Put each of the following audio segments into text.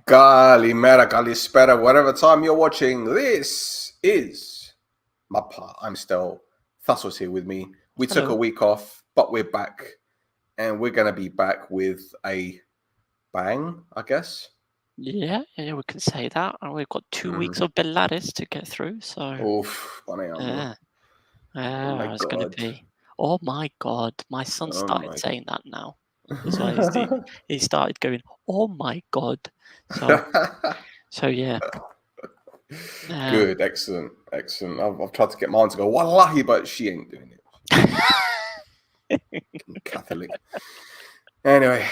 Kalimera, Kalispera, whatever time you're watching. This is Mappa. I'm still Thassos here with me. We took a Hello. week off, but we're back. And we're going to be back with a bang, I guess. Yeah, we can say that. And we've got 2 weeks of Belarus to get through. So, Oof, yeah, oh my it's going to God. be. Oh my God, my son Oh started my saying that now. That's why he started going, oh my God. So yeah. Good, excellent. I've tried to get mine to go, wallahi, but she ain't doing it. Catholic. Anyway,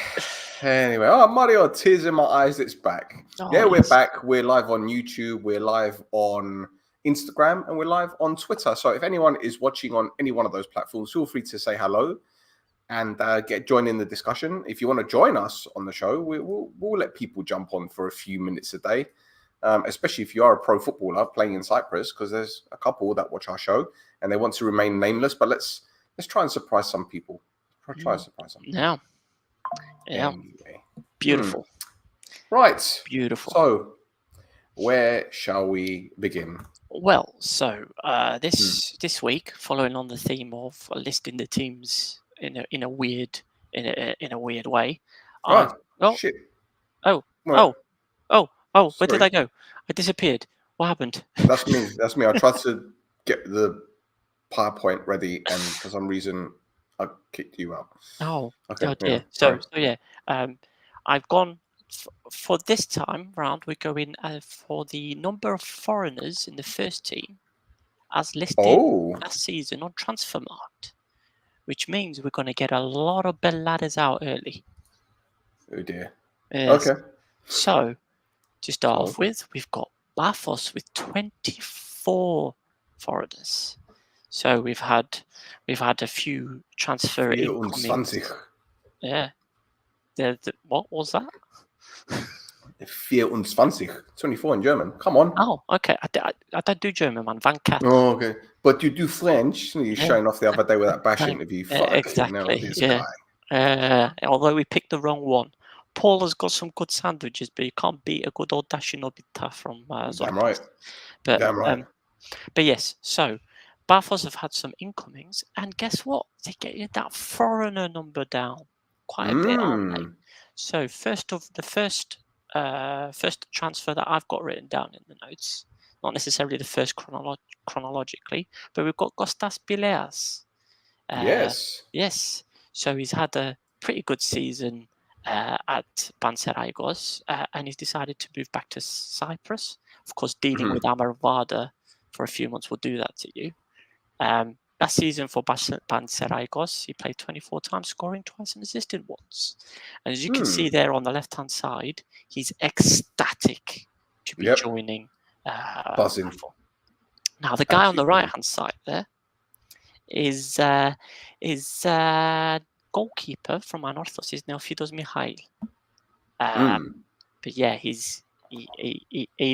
oh, Mario, tears in my eyes, it's back. Oh, Yeah, we're yes. back. We're live on YouTube, we're live on Instagram, and we're live on Twitter. So if anyone is watching on any one of those platforms, feel free to say hello and join in the discussion. If you want to join us on the show, we'll let people jump on for a few minutes a day, especially if you are a pro footballer playing in Cyprus, because there's a couple that watch our show and they want to remain nameless. But let's try and surprise some people. Try and surprise some people. Yeah. Anyway. Beautiful. Right. Beautiful. So, where shall we begin? Well, so this week, following on the theme of listing the teams in a weird way, Shit. where did I go? I disappeared. What happened? That's me. I tried to get the PowerPoint ready, and for some reason, I kicked you out. Oh, Okay. dear. Yeah, So yeah, I've gone for this time round. We're going for the number of foreigners in the first team as listed last season on Transfermarkt, which means we're going to get a lot of Belladas out early. Oh dear. Yes. Okay. So to start off with, we've got Bafos with 24 foreigners. So we've had a few transfer incomings. Yeah. What was that? 24 in German. Come on. Oh, okay. I don't do German, man. Van Kat. Oh, okay. But you do French. You're showing off the other day with that bash interview. Exactly. This guy. Although we picked the wrong one. Paul has got some good sandwiches, but you can't beat a good old Dashi Nobita from Damn right. But yes, so Bafos have had some incomings, and guess what? They're getting that foreigner number down quite a bit, aren't they? So the first transfer that I've got written down in the notes, not necessarily the first chronologically, but we've got Kostas Pileas. Yes. So he's had a pretty good season at Panseraigos, and he's decided to move back to Cyprus. Of course, dealing with Amarvada for a few months will do that to you. Last season for Panseraigos, he played 24 times, scoring twice and assisting once. And as you can see there on the left-hand side, he's ecstatic to be joining. Buzzing. Now, the guy on the right-hand side there is goalkeeper from Anorthos is Neophitos Mihail. But yeah, he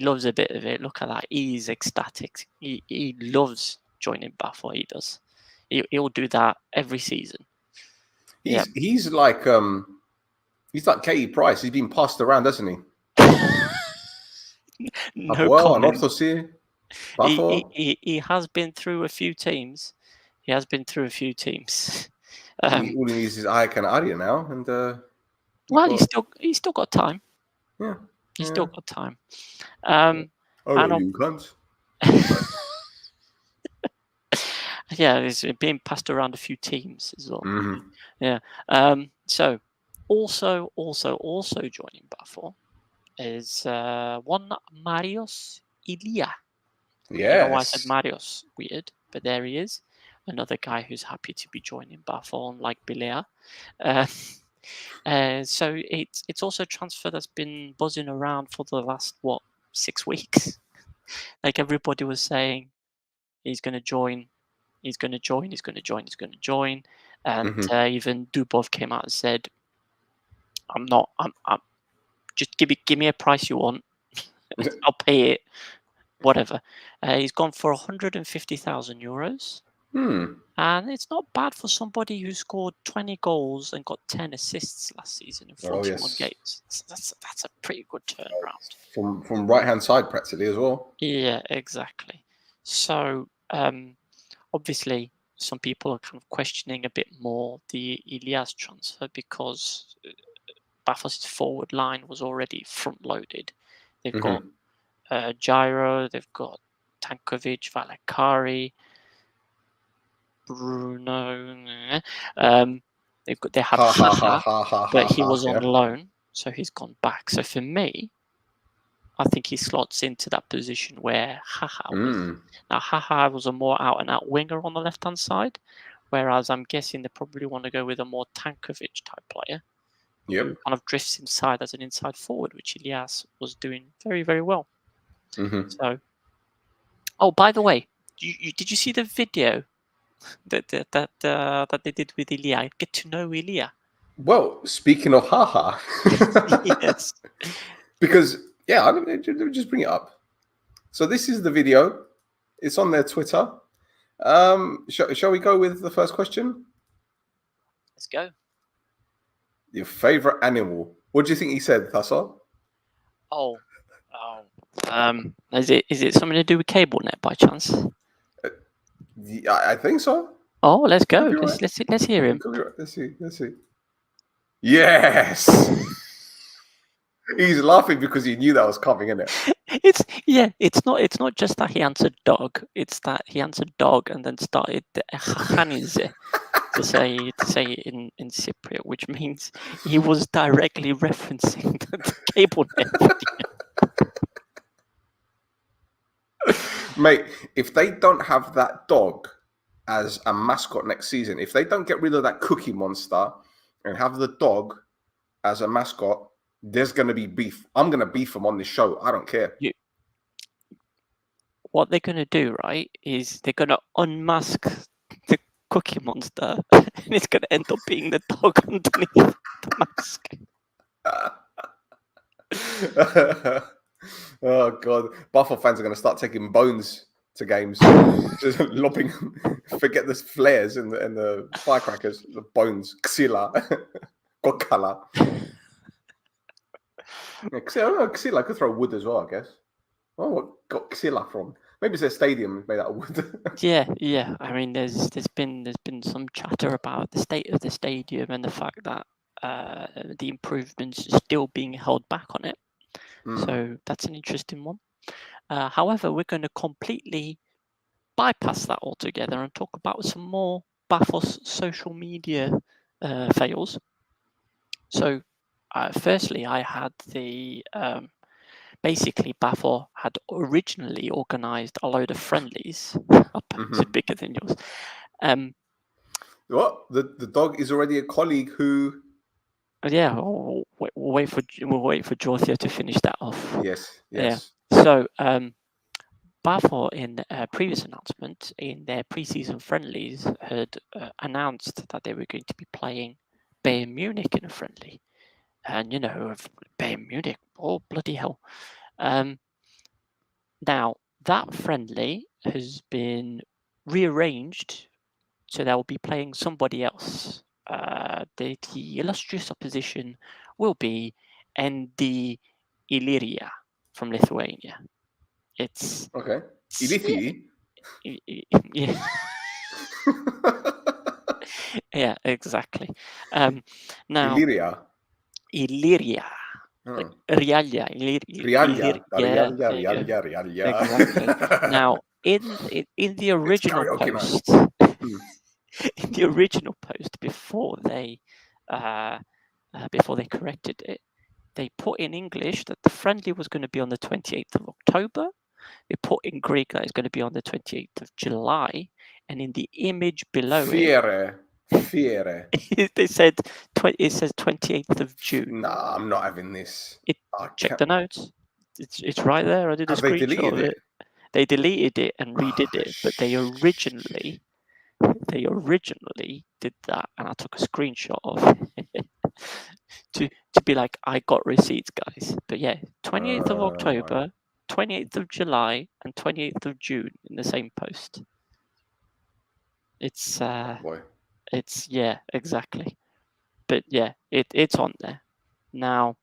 loves a bit of it. Look at that. He's ecstatic. He loves joining Bafo. He does. He'll do that every season. He's like Katie Price. He's been passed around, hasn't he? No comment. He has been through a few teams. All he needs is Ayak and Arya now, and he's still got time. Yeah, he's still got time. you can't. Yeah, it's being passed around a few teams as well. Yeah. So also joining Bafo is one Marios Ilia. Yes. I don't know why I said Marios. Weird, but there he is. Another guy who's happy to be joining Bafo, unlike Bilea. So it's also a transfer that's been buzzing around for the last 6 weeks. Like everybody was saying, he's going to join. And even Dubov came out and said, I'm just give me a price you want. I'll pay it. Whatever. He's gone for €150,000. And it's not bad for somebody who scored 20 goals and got 10 assists last season in 41 games. That's a pretty good turnaround. From right-hand side, practically, as well. Yeah, exactly. So, obviously, some people are kind of questioning a bit more the Ilias transfer because Bafos' forward line was already front-loaded. They've got Gyro, they've got Tankovic, Valakari, Bruno. They have Haha, but he was on loan, so he's gone back. So for me, I think he slots into that position where Haha was. Now Haha was a more out-and-out winger on the left-hand side, whereas I'm guessing they probably want to go with a more Tankovic type player. Who kind of drifts inside as an inside forward, which Ilias was doing very, very well. So, oh, by the way, did you see the video that they did with Ilya? Get to know Ilya. Well, speaking of Haha, yes, because let me just bring it up. So this is the video. It's on their Twitter. Shall we go with the first question? Let's go. Your favorite animal? What do you think he said, Tasso? Is it something to do with cable net by chance? I think so. Oh, let's go. Let's hear him. Right. Let's see. Yes. He's laughing because he knew that was coming, isn't it? It's not just that he answered dog. It's that he answered dog and then started Hanize to say it in Cypriot, which means he was directly referencing the cable net video. Mate, if they don't have that dog as a mascot next season, if they don't get rid of that cookie monster and have the dog as a mascot, there's going to be beef. I'm going to beef them on this show. I don't care. What they're going to do, right, is they're going to unmask the cookie monster and it's going to end up being the dog underneath the mask. Oh, God. Buffalo fans are going to start taking bones to games. Just lopping, forget the flares and the firecrackers, the bones, Xila, Gokala. Xila could throw wood as well, I guess. Oh, what got Xila from? Maybe it's their stadium made out of wood. Yeah. I mean, there's been some chatter about the state of the stadium and the fact that the improvements are still being held back on it. So that's an interesting one. However, we're going to completely bypass that altogether and talk about some more Bafos social media fails. So, firstly, I had the basically Bafo had originally organised a load of friendlies. It's bigger than yours. What? The dog is already a colleague who. Yeah, we'll wait for Jorthia to finish that off. Yes. Yeah. So, Bafo, in a previous announcement in their pre-season friendlies, had announced that they were going to be playing Bayern Munich in a friendly. And, Bayern Munich, oh, bloody hell. Now, that friendly has been rearranged, so they'll be playing somebody else. The illustrious opposition will be ND Illyria from Lithuania. It's okay. Illithi. Yeah. Yeah, exactly. Now Illyria. Rialia. Exactly. Now, in the original post, before they corrected it, they put in English that the friendly was going to be on the 28th of October. They put in Greek that it's going to be on the 28th of July, and in the image below Fiere. they said it says 28th of June. Nah, I'm not having this. Check the notes. It's right there. I did a screenshot of it. They deleted it and redid it, but they originally did that, and I took a screenshot of it to be like, I got receipts, guys. But yeah, 28th of October, 28th of July, and 28th of June in the same post. It's Boy. it's exactly. But yeah, it's on there now.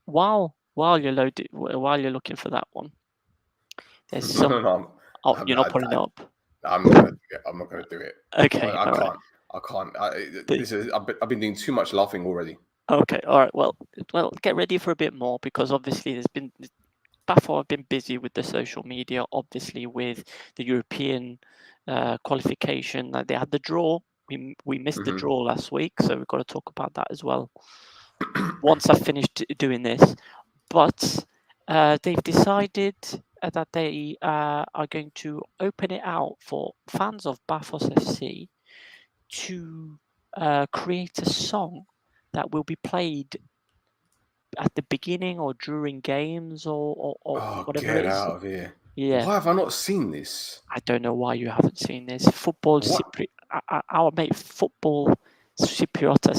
While you're looking for that one, there's some. No, Oh, you're not putting it up. I'm not gonna do it. I'm not gonna do it. Okay, I all right. can't. I can't. I've been doing too much laughing already. Okay, all right. Well, get ready for a bit more because obviously BAAAAAACK have been busy with the social media. Obviously, with the European qualification, they had the draw. We missed the draw last week, so we've got to talk about that as well. Once I've finished doing this, but they've decided that they are going to open it out for fans of BAAAAAACK FC to create a song that will be played at the beginning or during games or Oh, whatever get it is. out of here! Yeah. Why have I not seen this? I don't know why you haven't seen this. Our mate Football Cypriota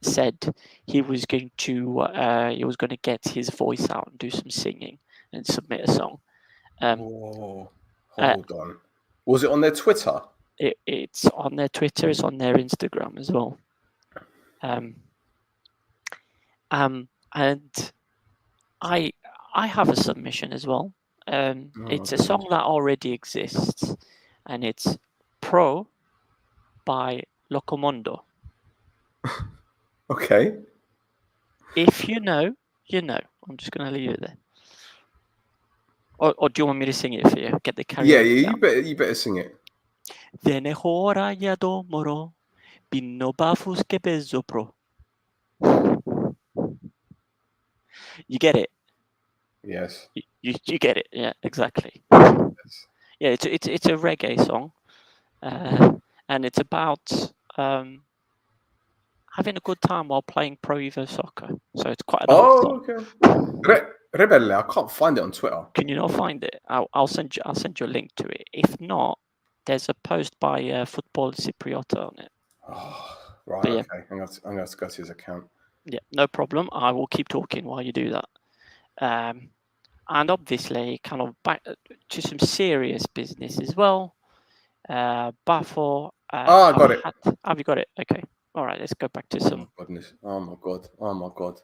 said he was going to get his voice out and do some singing and submit a song. Whoa, hold on. Was it on their Twitter? It's on their Twitter. It's on their Instagram as well. And I have a submission as well. It's a song that already exists, and it's Pro by Locomondo. Okay. If you know, you know. I'm just going to leave it there. Or do you want me to sing it for you? Get the karaoke out. You better sing it. Vene hora ya domoro, binno bafus ke bezopro. You get it? Yes. You get it? Yeah, exactly. Yes. Yeah, it's a reggae song, and it's about having a good time while playing Pro Evo Soccer. So it's quite an old song. Okay. Rebelle, I can't find it on Twitter. Can you not find it? I'll send you a link to it. If not, there's a post by Football Cypriota on it. Oh, right. Yeah. Okay. I'm gonna have to go to his account. Yeah, no problem. I will keep talking while you do that. And obviously, kind of back to some serious business as well. BAAAAACK. I got it. Have you got it? Okay. All right. Let's go back to some. Oh my goodness. Oh my god. Oh my god.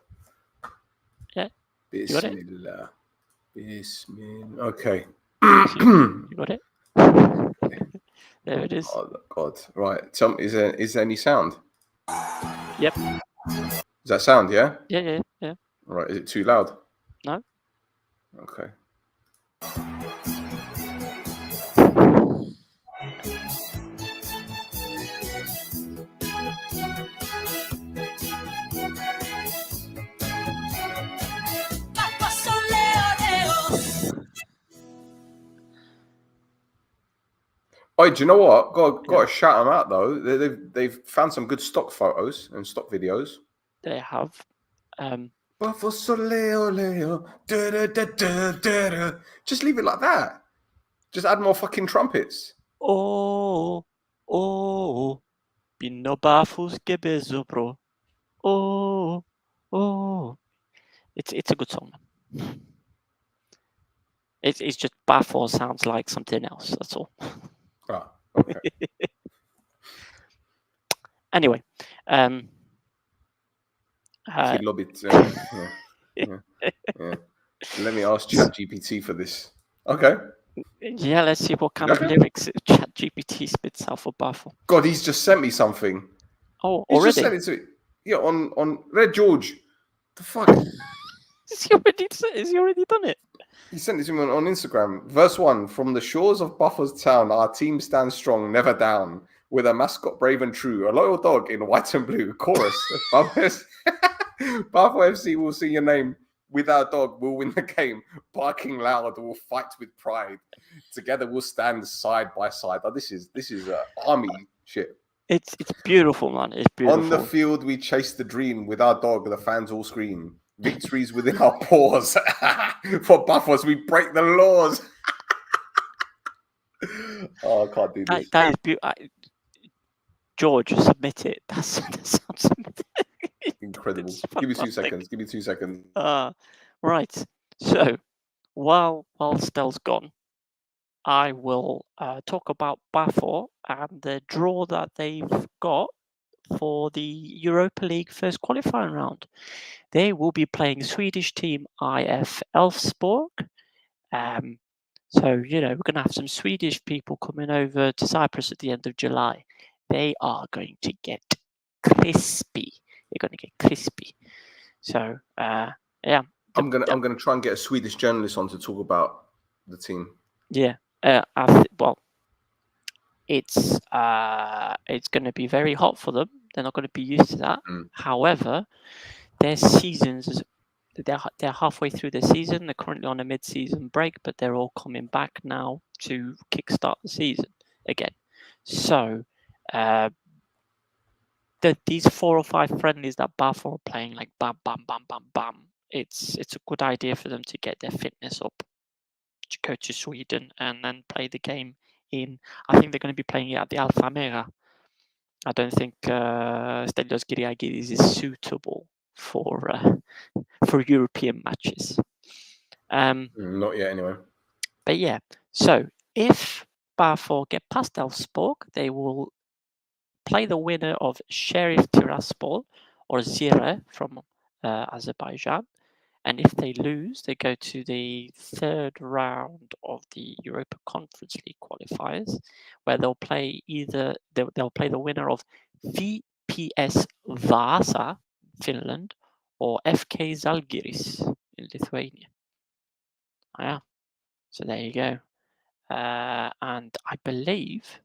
Yeah. Bismillah. Bismillah. Okay. You got it. There it is. Oh god. Right. Is there any sound? Yep. Is that sound? Yeah. Yeah. All right. Is it too loud? No. Okay. Oh, do you know what? Got to shout them out though. They've found some good stock photos and stock videos. They have. Just leave it like that. Just add more fucking trumpets. Oh, binno bafus ke bezopro. Oh. It's a good song. It's just BAAAAACK sounds like something else. That's all. Oh, okay. Anyway, yeah. Let me ask ChatGPT for this. Okay. Yeah, let's see what kind of lyrics ChatGPT spits out for BAAAAACK. God, he's just sent me something. Oh, he's already? Just sent it to me. Yeah, on Red George. The fuck? Has he already done it? He sent it to me on Instagram. Verse 1, from the shores of Buffer's town, our team stands strong, never down. With a mascot brave and true, a loyal dog in white and blue. Chorus. BAAAAACK FC will sing your name. With our dog, we'll win the game. Barking loud, we'll fight with pride. Together, we'll stand side by side. Oh, this is army shit. It's beautiful, man. It's beautiful. On the field, we chase the dream. With our dog, the fans all scream. Victories within our paws. For Buffers, we break the laws. Oh, I can't do this. That is beautiful. George, submit it. That sounds incredible. Give me 2 seconds. Give me 2 seconds. Right. So, while Stell's gone, I will talk about BAAAAACK and the draw that they've got for the Europa League first qualifying round. They will be playing Swedish team IF Elfsborg. So, we're going to have some Swedish people coming over to Cyprus at the end of July. They are going to get crispy. They're going to get crispy. So, yeah. I'm gonna try and get a Swedish journalist on to talk about the team. Yeah. It's going to be very hot for them. They're not going to be used to that. However, their seasons, they're halfway through their season. They're currently on a mid-season break, but they're all coming back now to kickstart the season again. So these 4 or 5 friendlies that BAAAAACK are playing, like bam, bam, bam, bam, bam, it's a good idea for them to get their fitness up, to go to Sweden and then play the game in. I think they're going to be playing it at the Alfamera. I don't think Stelios Kyriakidis is suitable for European matches. Not yet, anyway. But yeah, so if BAAAAACK get past Elfsborg, they will play the winner of Sheriff Tiraspol or Zira from Azerbaijan. And if they lose, they go to the 3rd round of the Europa Conference League qualifiers, where they'll play they'll play the winner of VPS Vaasa, Finland, or FK Zalgiris in Lithuania. Yeah, so there you go. And I believe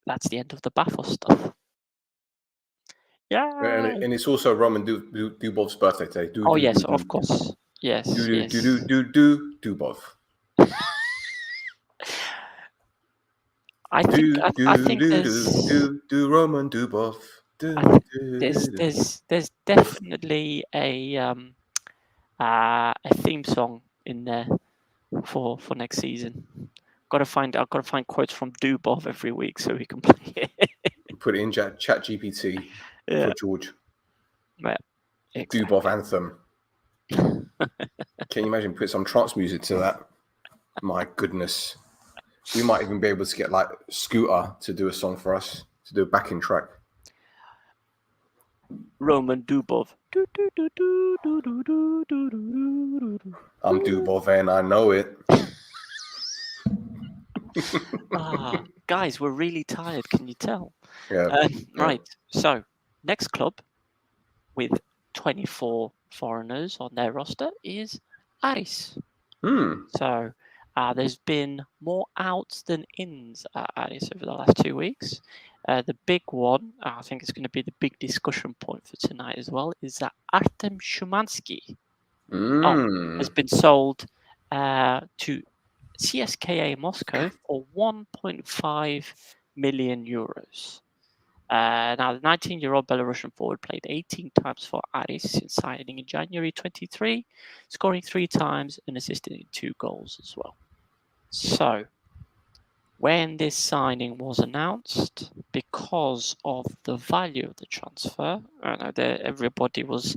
that's the end of the BAAAAACK stuff. Yeah. And it's also Roman Dubov's birthday today. Oh yes, of course. Yes. Dubov. I think Roman Dubov. There's definitely a theme song in there for next season. I've got to find quotes from Dubov every week so we can play it. Put it in Chat GPT for George. Yeah, exactly. Dubov anthem. Can you imagine? Put some trance music to that. My goodness. We might even be able to get like Scooter to do a song for us, to do a backing track. Roman Dubov. I'm Dubov and I know it. Guys, we're really tired. Can you tell? Yeah. Right. So next club with 24 foreigners on their roster is Aris. So there's been more outs than ins at Aris over the last 2 weeks. The big one, I think it's going to be the big discussion point for tonight as well, is that Artem Shumansky has been sold to CSKA Moscow for 1.5 million euros. Now, the 19-year-old Belarusian forward played 18 times for Aris since signing in January 23, scoring 3 times and assisting in 2 goals as well. So, when this signing was announced, because of the value of the transfer, everybody was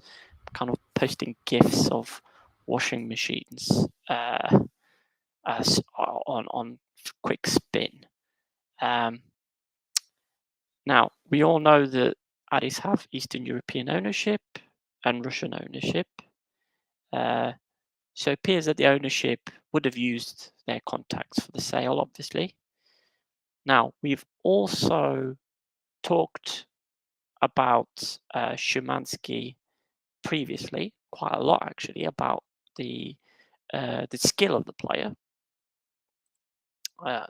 kind of posting GIFs of washing machines on quick spin. Now, we all know that Aris have Eastern European ownership and Russian ownership. So it appears that the ownership would have used their contacts for the sale, obviously. Now, we've also talked about Shumansky previously, quite a lot actually, about the skill of the player.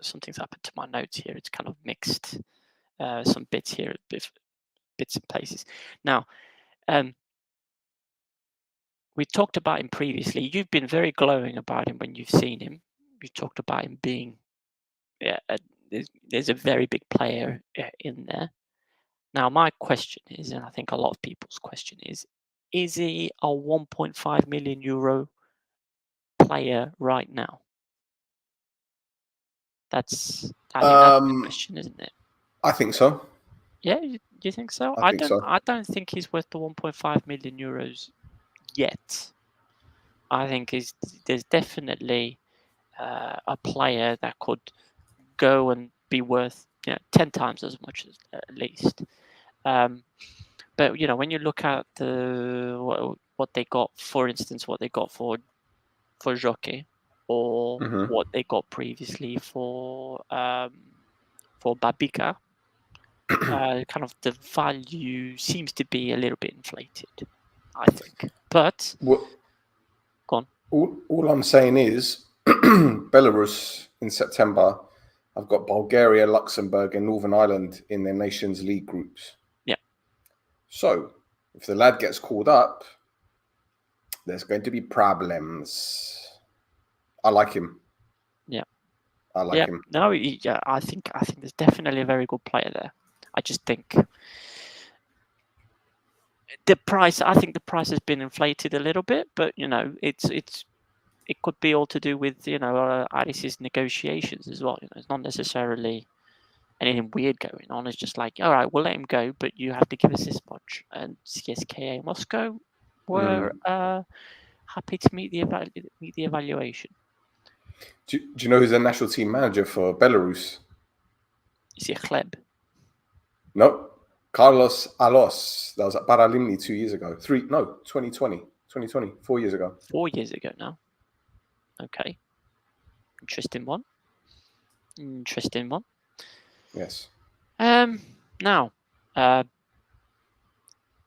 Something's happened to my notes here. It's kind of mixed. Some bits here, bits and places. Now, we talked about him previously. You've been very glowing about him when you've seen him. You talked about him being, there's a very big player in there. Now, my question is, and I think a lot of people's question is he a 1.5 million euro player right now? That's the question, isn't it? I think so. Yeah, you think so? I think so. I don't think he's worth the 1.5 million euros yet. I think there's definitely a player that could go and be worth 10 times as much as at least. But when you look at what they got, for instance, what they got for Jockey, or what they got previously for Babika, kind of the value seems to be a little bit inflated, I think. But go on. All I'm saying is Belarus in September. I've got Bulgaria, Luxembourg, and Northern Ireland in their Nations League groups. Yeah. So if the lad gets called up, there's going to be problems. I like him. Yeah. I like him. No, I think there's definitely a very good player there. I just think the price. I think the price has been inflated a little bit, but it could be all to do with Aris's negotiations as well. It's not necessarily anything weird going on. It's just like, all right, we'll let him go, but you have to give us this much. And CSKA Moscow were happy to meet the evaluation. Do you know who's the national team manager for Belarus? Is he a Kleb? No, Carlos Alos. That was at Paralimni 2 years ago. 2020, 4 years ago. 4 years ago now. Okay. Interesting one. Yes. Now,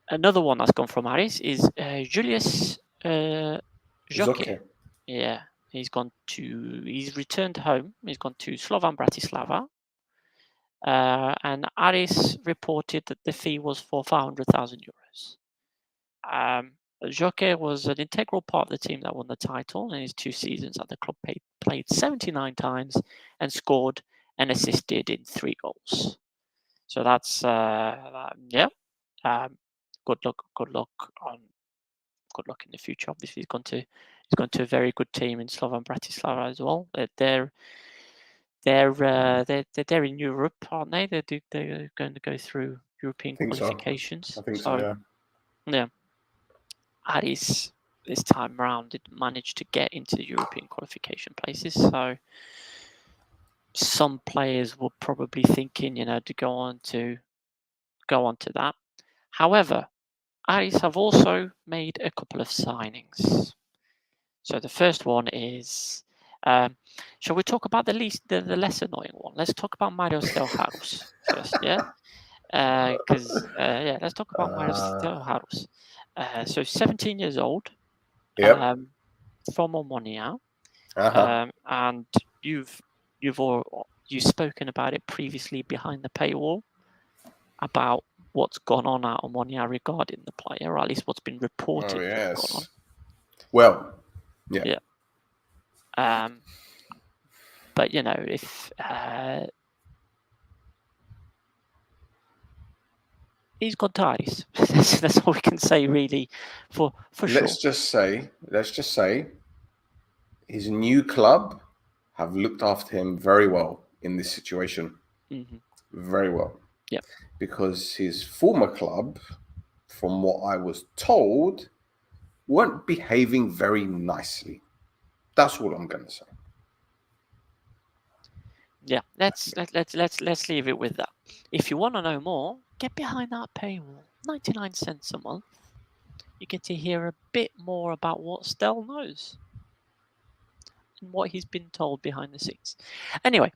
another one that's gone from Aris is Julius Joke. Yeah, he's returned home. He's gone to Slovan Bratislava. And Aris reported that the fee was for 500,000 euros. Joke was an integral part of the team that won the title in his 2 seasons at the club. Played 79 times and scored and assisted in 3 goals. So that's good luck in the future. Obviously, he's gone to a very good team in Slovan Bratislava as well. They're in Europe, aren't they? They're going to go through European qualifications. So. I think so. Yeah. Aris this time around didn't manage to get into the European qualification places, so some players were probably thinking, to go on to that. However, Aris have also made a couple of signings. So the first one is, shall we talk about the less annoying one? Let's talk about Marius Theoharous first, yeah? Let's talk about Marius Theoharous. So 17 years old, from Omonia, and you've spoken about it previously behind the paywall about what's gone on at Omonia regarding the player, or at least what's been reported. Gone on. Well, yeah. But if he's gone to Aris, that's all we can say really for sure. Let's just say his new club have looked after him very well in this situation. Very well. Yeah. Because his former club, from what I was told, weren't behaving very nicely. That's all I'm going to say. Yeah, let's leave it with that. If you want to know more, get behind that paywall. 99 cents a month. You get to hear a bit more about what Stel knows and what he's been told behind the scenes. Anyway,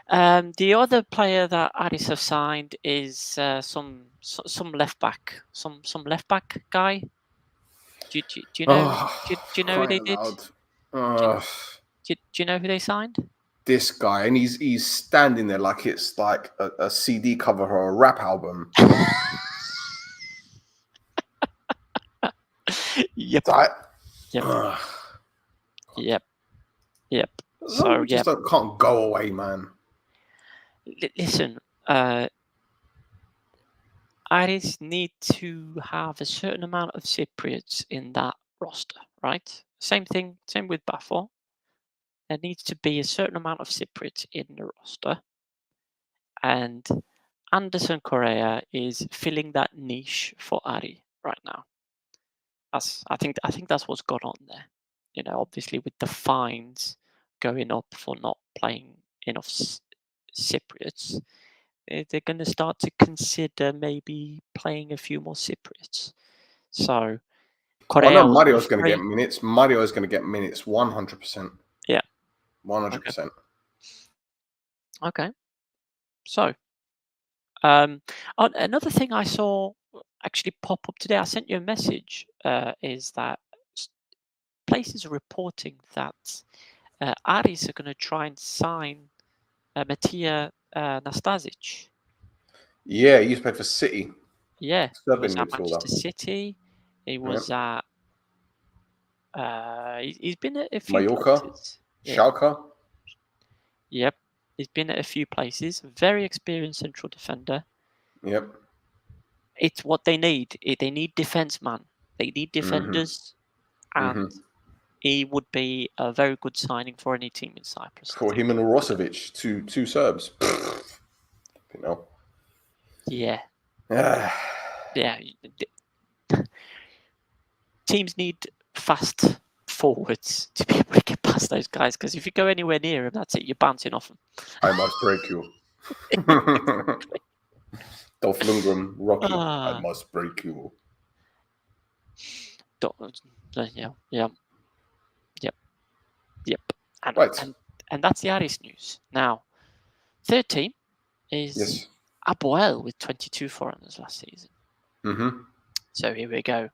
the other player that Aris have signed is some left back, some left back guy. Do you know? Do you know who they did? Do you know who they signed? This guy, and he's standing there like it's like a CD cover or a rap album. Yep. Yep. So just can't go away, man. Listen, Aris need to have a certain amount of Cypriots in that roster, right? Same with BAAAAAACK. There needs to be a certain amount of Cypriots in the roster, and Anderson Correa is filling that niche for Ari right now. I think that's what's gone on there. Obviously with the fines going up for not playing enough Cypriots, they're going to start to consider maybe playing a few more Cypriots. So Well, I know Correa will be Mario's going to get free. minutes. Mario is going to get minutes 100%. Yeah. 100%. Okay. So another thing I saw actually pop up today, I sent you a message, is that places are reporting that Aris are going to try and sign Matija Nastasic. Yeah, he used to play for City. Yeah, he was Serbian at midfielder. Manchester City. He was at. He's been at a few Mallorca, places. Yeah. Schalke. Yep. He's been at a few places. Very experienced central defender. Yep. It's what they need. They need defense, man. They need defenders, and he would be a very good signing for any team in Cyprus. For him and Urosevic, two Serbs. You know. Yeah. Yeah. Yeah. Teams need fast forwards to be able to get past those guys, because if you go anywhere near them, that's it. You're bouncing off them. I must break you. Dolph Lundgren, Rocky. I must break you. Yep. Right. And that's the Aris news. Now, third team is Apoel with 22 foreigners last season. So here we go.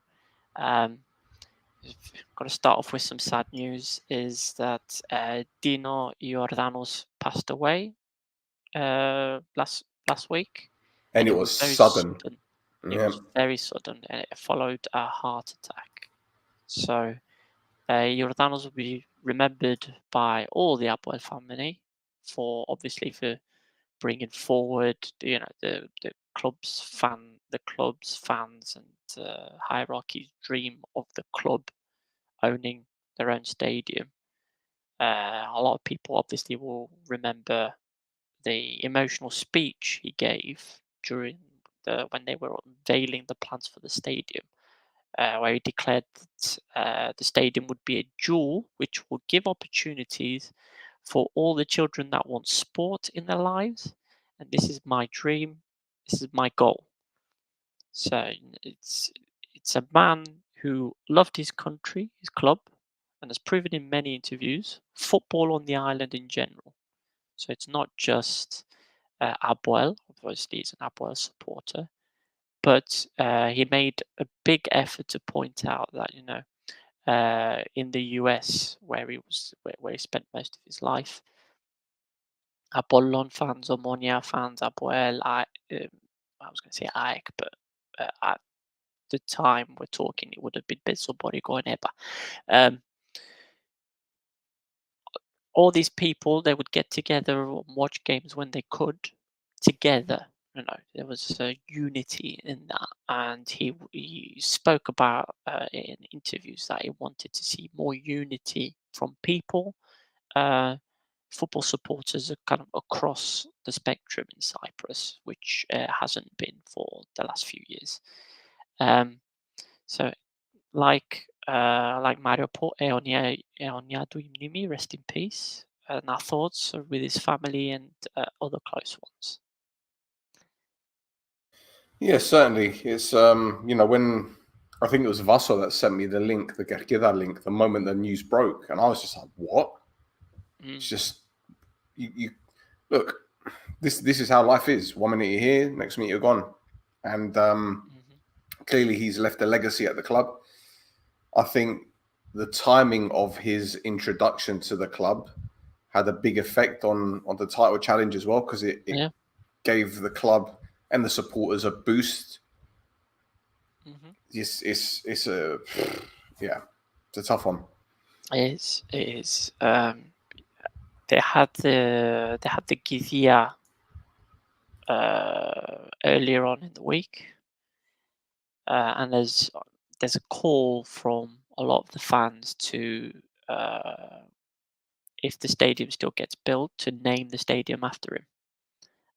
Got to start off with some sad news. Is that Dino Iordanos passed away last week, and it was very sudden. It was very sudden, and it followed a heart attack. So Iordanos will be remembered by all the Apoel family for bringing forward the club's fans and hierarchy's dream of the club owning their own stadium. A lot of people obviously will remember the emotional speech he gave during when they were unveiling the plans for the stadium, where he declared that the stadium would be a jewel which will give opportunities for all the children that want sport in their lives, and this is my dream, this is my goal. So it's a man who loved his country, his club, and has proven in many interviews football on the island in general. So it's not just Apoel, obviously he's an Apoel supporter, but he made a big effort to point out that in the US where he spent most of his life, Apollon fans, Omonia fans, Apoel, I was going to say AEK, but at the time we're talking, it would have been Bezobori Goeneba. All these people, they would get together and watch games when they could together. There was a unity in that, and he spoke about in interviews that he wanted to see more unity from people, football supporters are kind of across the spectrum in Cyprus, which hasn't been for the last few years. So, like Mario Po, Eoniadu Imnimi, rest in peace. And our thoughts are with his family and other close ones. Yeah, certainly. It's when I think it was Vaso that sent me the link, the Gerkida link, the moment the news broke, and I was just like, "What?" It's just you look. This is how life is. 1 minute you're here, next minute you're gone, and clearly he's left a legacy at the club. I think the timing of his introduction to the club had a big effect on the title challenge as well, because it gave the club and the supporters a boost. It's a tough one. It is. They had the Gizia earlier on in the week, and there's a call from a lot of the fans to, if the stadium still gets built, to name the stadium after him,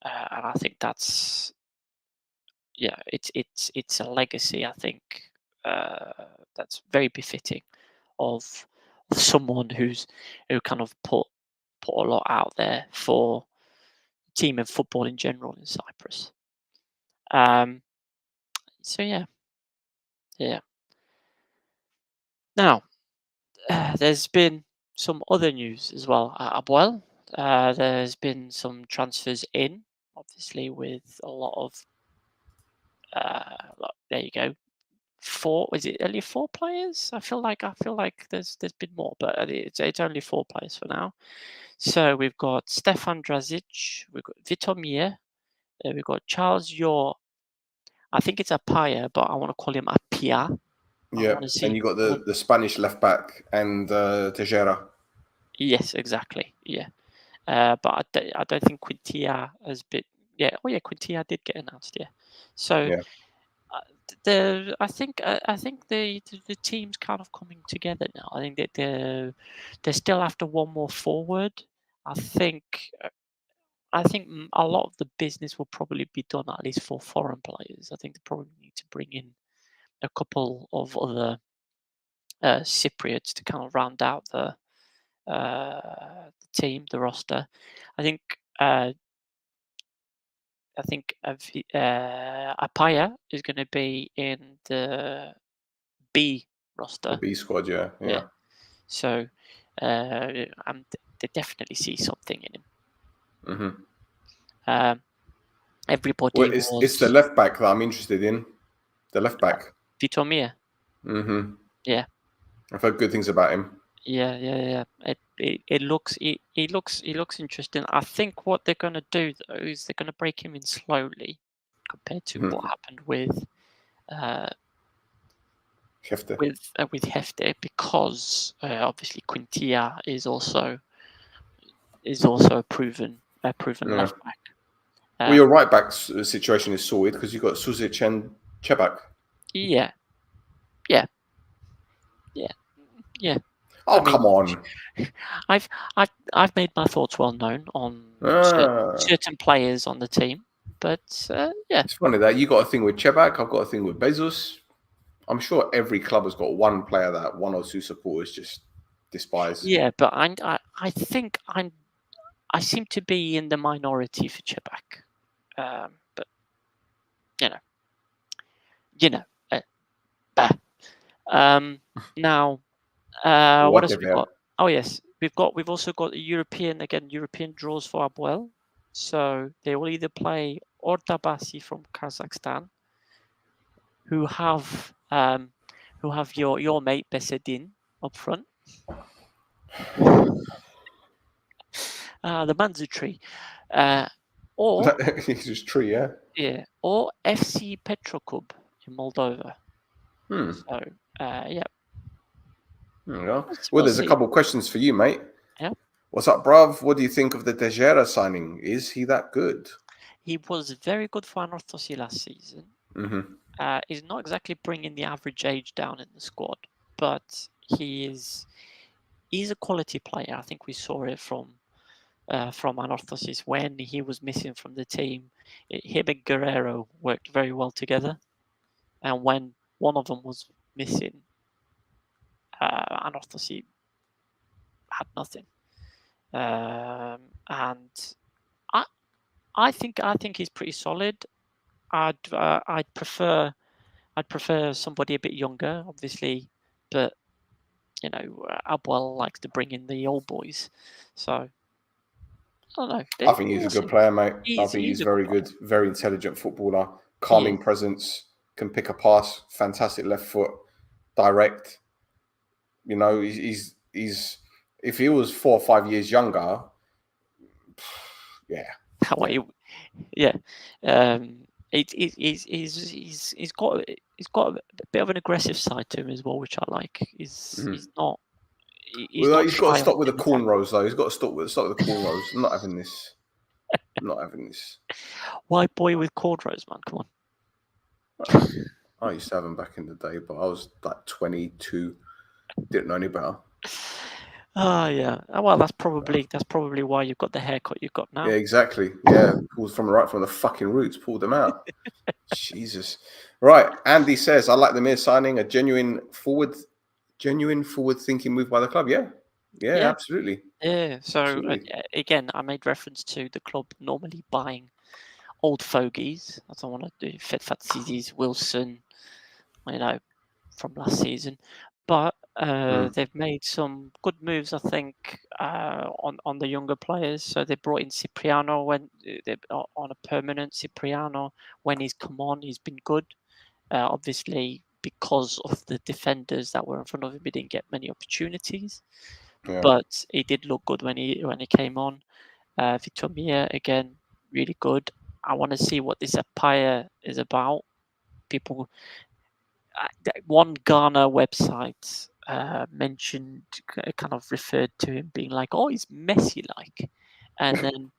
and I think that's it's a legacy. I think that's very befitting of someone who kind of put a lot out there for team in football in general in Cyprus. So yeah. Now, there's been some other news as well at Abuel. There's been some transfers in, obviously, with a lot of. There you go. Is it only 4 players? I feel like there's been more, but it's only 4 players for now. So we've got Stefan Drazic, we've got Vitomir, we've got Charles Yor. I think it's Apaya, but I want to call him Apia. Yeah, and you got the Spanish left back and Tejera. Yes, exactly. Yeah, but I don't think Quintilla has been. Yeah, Quintilla did get announced. Yeah, so Yeah. I think the team's kind of coming together now. I think that they're still after one more forward. I think a lot of the business will probably be done at least for foreign players. I think they probably need to bring in a couple of other Cypriots to kind of round out the team, the roster. I think Apaya is going to be in the B roster. The B squad, yeah. So, they definitely see something in him. Mm-hmm. Everybody it's the left back that I'm interested in. The left back. Vitomir. Mm-hmm. Yeah. I've heard good things about him. Yeah. It looks interesting. I think what they're going to do though is they're going to break him in slowly compared to what happened with Hefte. with Hefte, because obviously Quintilla is also a proven left back. Well, your right back situation is sorted because you've got Suzic and Chebak. Yeah. Oh, come on! I've made my thoughts well known on certain players on the team, but yeah, it's funny that you got a thing with Chebak. I've got a thing with Bezos. I'm sure every club has got one player that one or two supporters just despise. Yeah, but I think I seem to be in the minority for Chebak, but now. What else have we got? Oh yes, we've also got European draws for Abuel. So they will either play Ortabasi from Kazakhstan, who have your mate Besedin up front, the Manzu tree, or he's just tree, yeah, or FC Petrokub in Moldova. So yeah. Well, there's a couple of questions for you, mate. Yeah. What's up, bruv? What do you think of the Tejera signing? Is he that good? He was very good for Anorthosis last season. He's not exactly bringing the average age down in the squad, but he's a quality player. I think we saw it from Anorthosis when he was missing from the team. Him and Guerrero worked very well together, and when one of them was missing, Anorthosis had nothing. And I think he's pretty solid. I'd prefer somebody a bit younger, obviously, but Abuel likes to bring in the old boys, so I don't know. I think he's a good player, mate. I think he's very good, very intelligent footballer, calming presence, can pick a pass, fantastic left foot, direct. He's if he was 4 or 5 years younger, yeah. Yeah. He's got a bit of an aggressive side to him as well, which I like. He's not. He's got to stop with the cornrows, though. He's got to stop with the cornrows. I'm not having this. White boy with cornrows, man. Come on. I used to have them back in the day, but I was like 22. Didn't know any better. Oh yeah. Well, that's probably why you've got the haircut you've got now. Yeah, exactly. Yeah, pulled from the fucking roots. Pulled them out. Jesus. Right. Andy says, I like the mere signing, a genuine forward-thinking move by the club. Yeah. Yeah, Yeah. absolutely. Yeah. So Absolutely. again, I made reference to the club normally buying old fogies. I don't want to do Fat Wilson, from last season, but they've made some good moves, I think, on the younger players. So they brought in Cipriano on a permanent. Cipriano, when he's come on, he's been good. Obviously, because of the defenders that were in front of him, he didn't get many opportunities. Yeah. But he did look good when he came on. Victor Mia, again, really good. I want to see what this Apaya is about. People, one Ghana website mentioned, kind of referred to him being like, "Oh, he's Messi-like," and then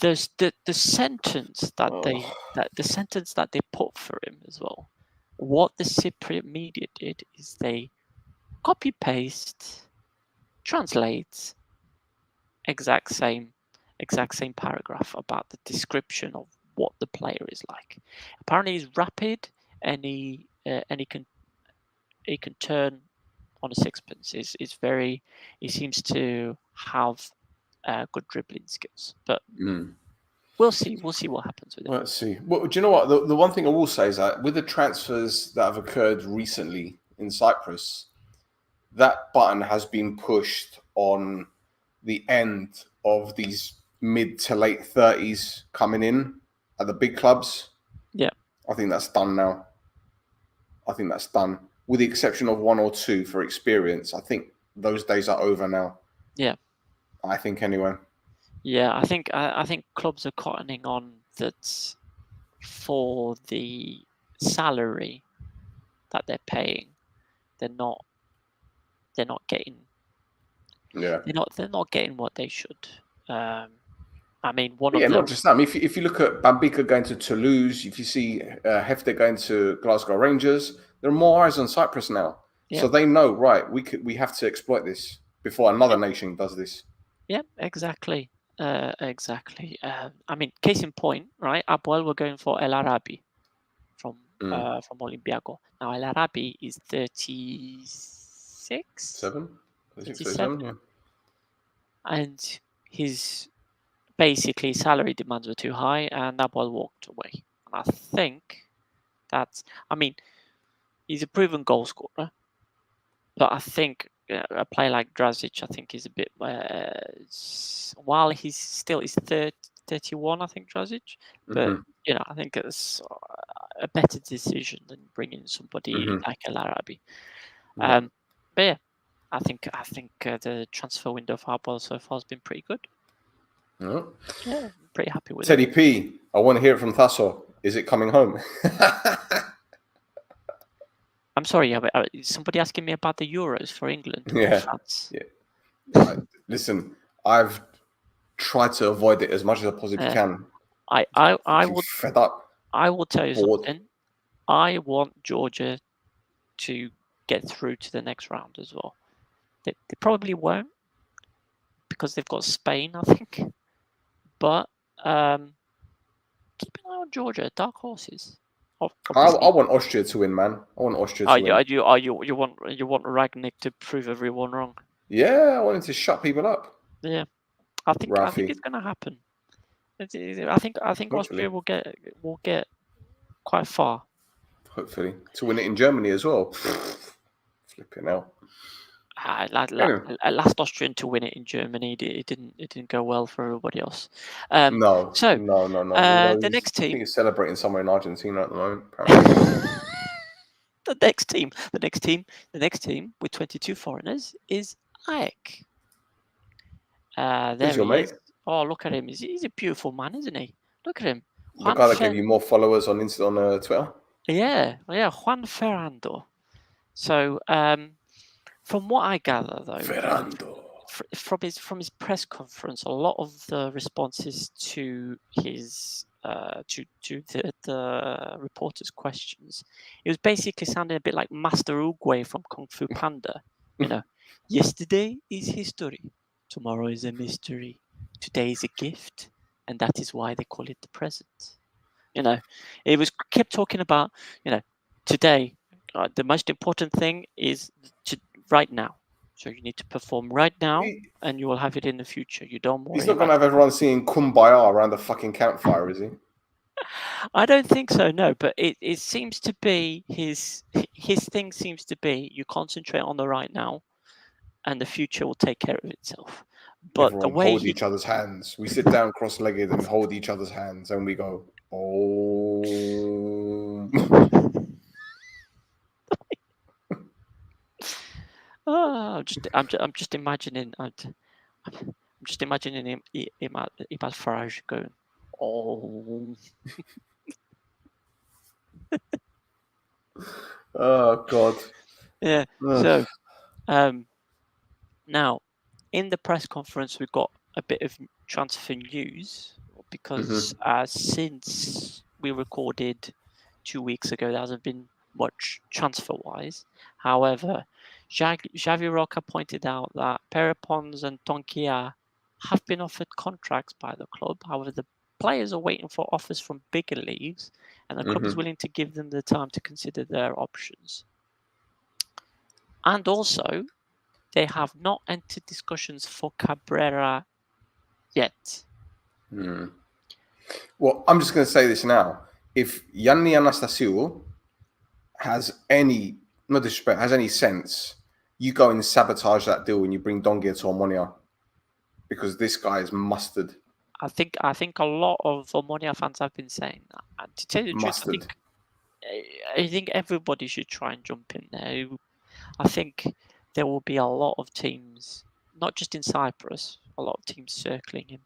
there's the sentence that the sentence that they put for him as well. What the Cypriot media did is they copy paste, translate exact same paragraph about the description of what the player is like. Apparently, he's rapid and he can turn on a sixpence. He seems to have good dribbling skills, but we'll see what happens with him. Let's see. Well, do you know what? The one thing I will say is that with the transfers that have occurred recently in Cyprus, that button has been pushed on the end of these mid to late 30s coming in at the big clubs. Yeah. I think that's done now. With the exception of one or two for experience. I think those days are over now. Yeah. I think anyway. Yeah, I think clubs are cottoning on that for the salary that they're paying. They're not getting. Yeah. They're not getting what they should. I mean, Not just that. I mean, if you look at Bambika going to Toulouse, if you see Hefter going to Glasgow Rangers, there are more eyes on Cyprus now. Yeah. So they know, right, we have to exploit this before another nation does this. Yeah, exactly. Exactly. I mean, case in point, right? Apoel were going for El Arabi from Olympiaco. Now El Arabi is 36, 37, yeah. and his basically salary demands were too high, and Apoel walked away. And I think I mean, he's a proven goal scorer, but I think a player like Drazic, I think, is a bit. While he's still 31, I think Drazic, but I think it's a better decision than bringing somebody like El Arabi. But yeah, I think the transfer window for Apoel so far has been pretty good. Yeah, I'm pretty happy with Teddy it. P, I want to hear it from Tasso. Is it coming home? I'm sorry, is somebody asking me about the Euros for England or France? Yeah. Listen, I've tried to avoid it as much as I possibly can. I would fed up. I will tell you bored. something. I want Georgia to get through to the next round as well. They probably won't because they've got Spain, I think. But keep an eye on Georgia, dark horses. I want Austria to win, man. I want Austria to win. You want Ragnick to prove everyone wrong? Yeah, I want him to shut people up. Yeah, I think it's gonna happen. I think Hopefully. Austria will get quite far. Hopefully to win it in Germany as well. Flipping hell. Last Austrian to win it in Germany, it didn't go well for everybody else. No. The next team. I think he's celebrating somewhere in Argentina at the moment. Apparently. The next team with 22 foreigners is AEK. There he is. Oh, look at him! He's a beautiful man, isn't he? Look at him. The guy that gave you more followers on Twitter. Yeah, Juan Ferrando. So, from what I gather, though, from his press conference, a lot of the responses to his the reporters' questions, it was basically sounding a bit like Master Oogway from Kung Fu Panda. Yesterday is history, tomorrow is a mystery, today is a gift, and that is why they call it the present. It was kept talking about today. The most important thing is right now. So you need to perform right now, and you will have it in the future. You don't worry. He's not going to have everyone singing Kumbaya around the fucking campfire, is he? I don't think so, no. But it seems to be his thing seems to be you concentrate on the right now, and the future will take care of itself. But Everyone the way hold each other's hands. We sit down cross-legged and hold each other's hands, and we go, oh. I'm just imagining. I'm just imagining him at Farage going, oh. Oh God. Yeah. So, now in the press conference, we got a bit of transfer news because since we recorded 2 weeks ago, there hasn't been much transfer-wise. However, Xavi Roca pointed out that Perepons and Tonkia have been offered contracts by the club. However, the players are waiting for offers from bigger leagues, and the club is willing to give them the time to consider their options. And also, they have not entered discussions for Cabrera yet. Well, I'm just going to say this now. If Yanni Anastasiou has any, no disrespect, has any sense, you go and sabotage that deal when you bring Dongia to Omonia, because this guy is mustard. I think a lot of Omonia fans have been saying that. And to tell you the truth, I think everybody should try and jump in there. I think there will be a lot of teams, not just in Cyprus, a lot of teams circling him,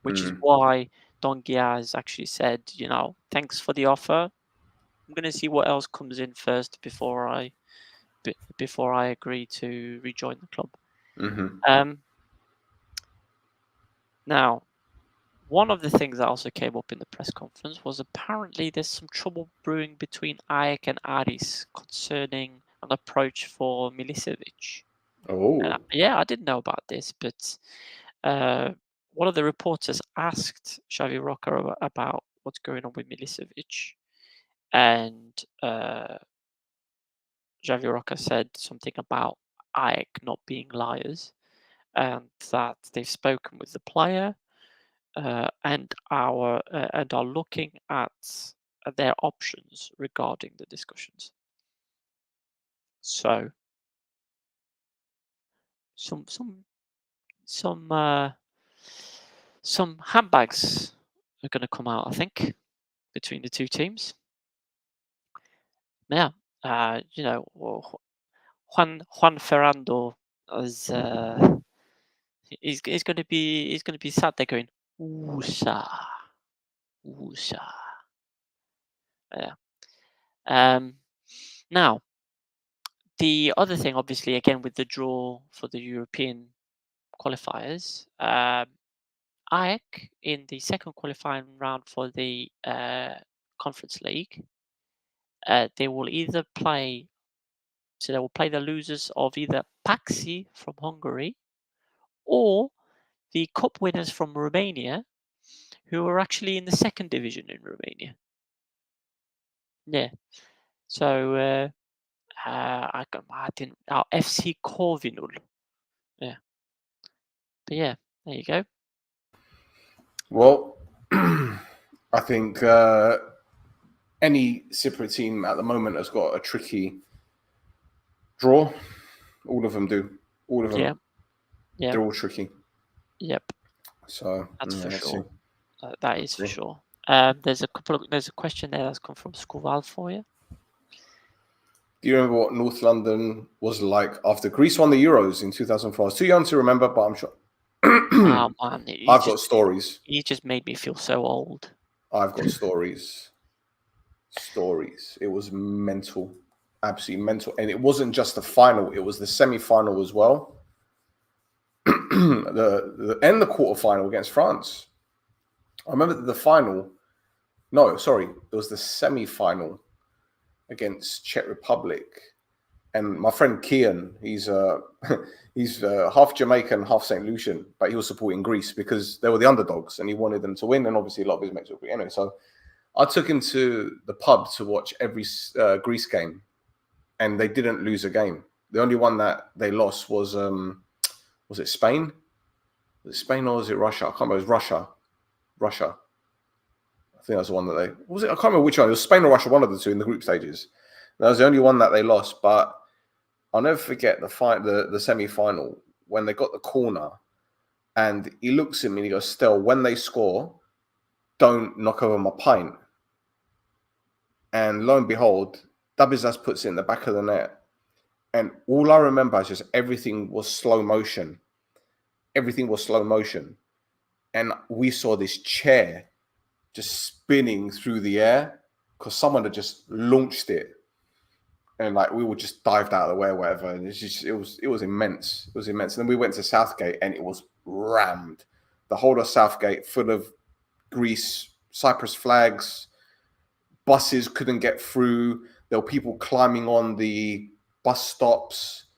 which is why Dongia has actually said, thanks for the offer. I'm going to see what else comes in first before I agree to rejoin the club. Now, one of the things that also came up in the press conference was apparently there's some trouble brewing between AEK and Aris concerning an approach for Milicevic. Oh. I didn't know about this, but one of the reporters asked Xavi Roca about what's going on with Milicevic, and Xavi Roca said something about AEK not being liars, and that they've spoken with the player and are looking at their options regarding the discussions. So some handbags are going to come out, I think, between the two teams. Yeah, Juan Ferrando is he's going to be sad. They're going Usa. Yeah. Now, the other thing, obviously, again with the draw for the European qualifiers, AEK in the second qualifying round for the Conference League, they will either play. So they will play the losers of either Paxi from Hungary or the cup winners from Romania, who are actually in the second division in Romania. Yeah. So I didn't. FC Corvinul. Yeah. But yeah, there you go. Well, I think any Cypriot team at the moment has got a tricky draw. All of them do. All of them. Yeah. They're all tricky. Yep. So that's for sure. That is for sure. There's a question there that's come from Skuval for you. Do you remember what North London was like after Greece won the Euros in 2004? I was too young to remember, but I'm sure. Oh man, I've got stories. You just made me feel so old. I've got stories. It was mental, absolutely mental, and it wasn't just the final; it was the semi-final as well. the quarter-final against France. I remember the final. No, sorry, it was the semi-final against Czech Republic. And my friend Kian, he's half Jamaican, half St. Lucian, but he was supporting Greece because they were the underdogs and he wanted them to win. And obviously, a lot of his mates were Greek anyway. So I took him to the pub to watch every Greece game, and they didn't lose a game. The only one that they lost was it Spain? Was it Spain or was it Russia? I can't remember. It was Russia. Russia. I think that's the one that they was it. I can't remember which one. It was Spain or Russia, one of the two in the group stages. That was the only one that they lost. But I'll never forget the semi-final when they got the corner, and he looks at me and he goes, "Stel, when they score, don't knock over my pint." And lo and behold, Dabizas puts it in the back of the net. And all I remember is just everything was slow motion. Everything was slow motion. And we saw this chair just spinning through the air because someone had just launched it. And like we were just dived out of the way or whatever. And it was immense. It was immense. And then we went to Southgate and it was rammed. The whole of Southgate full of Greece, Cyprus flags. Buses couldn't get through. There were people climbing on the bus stops.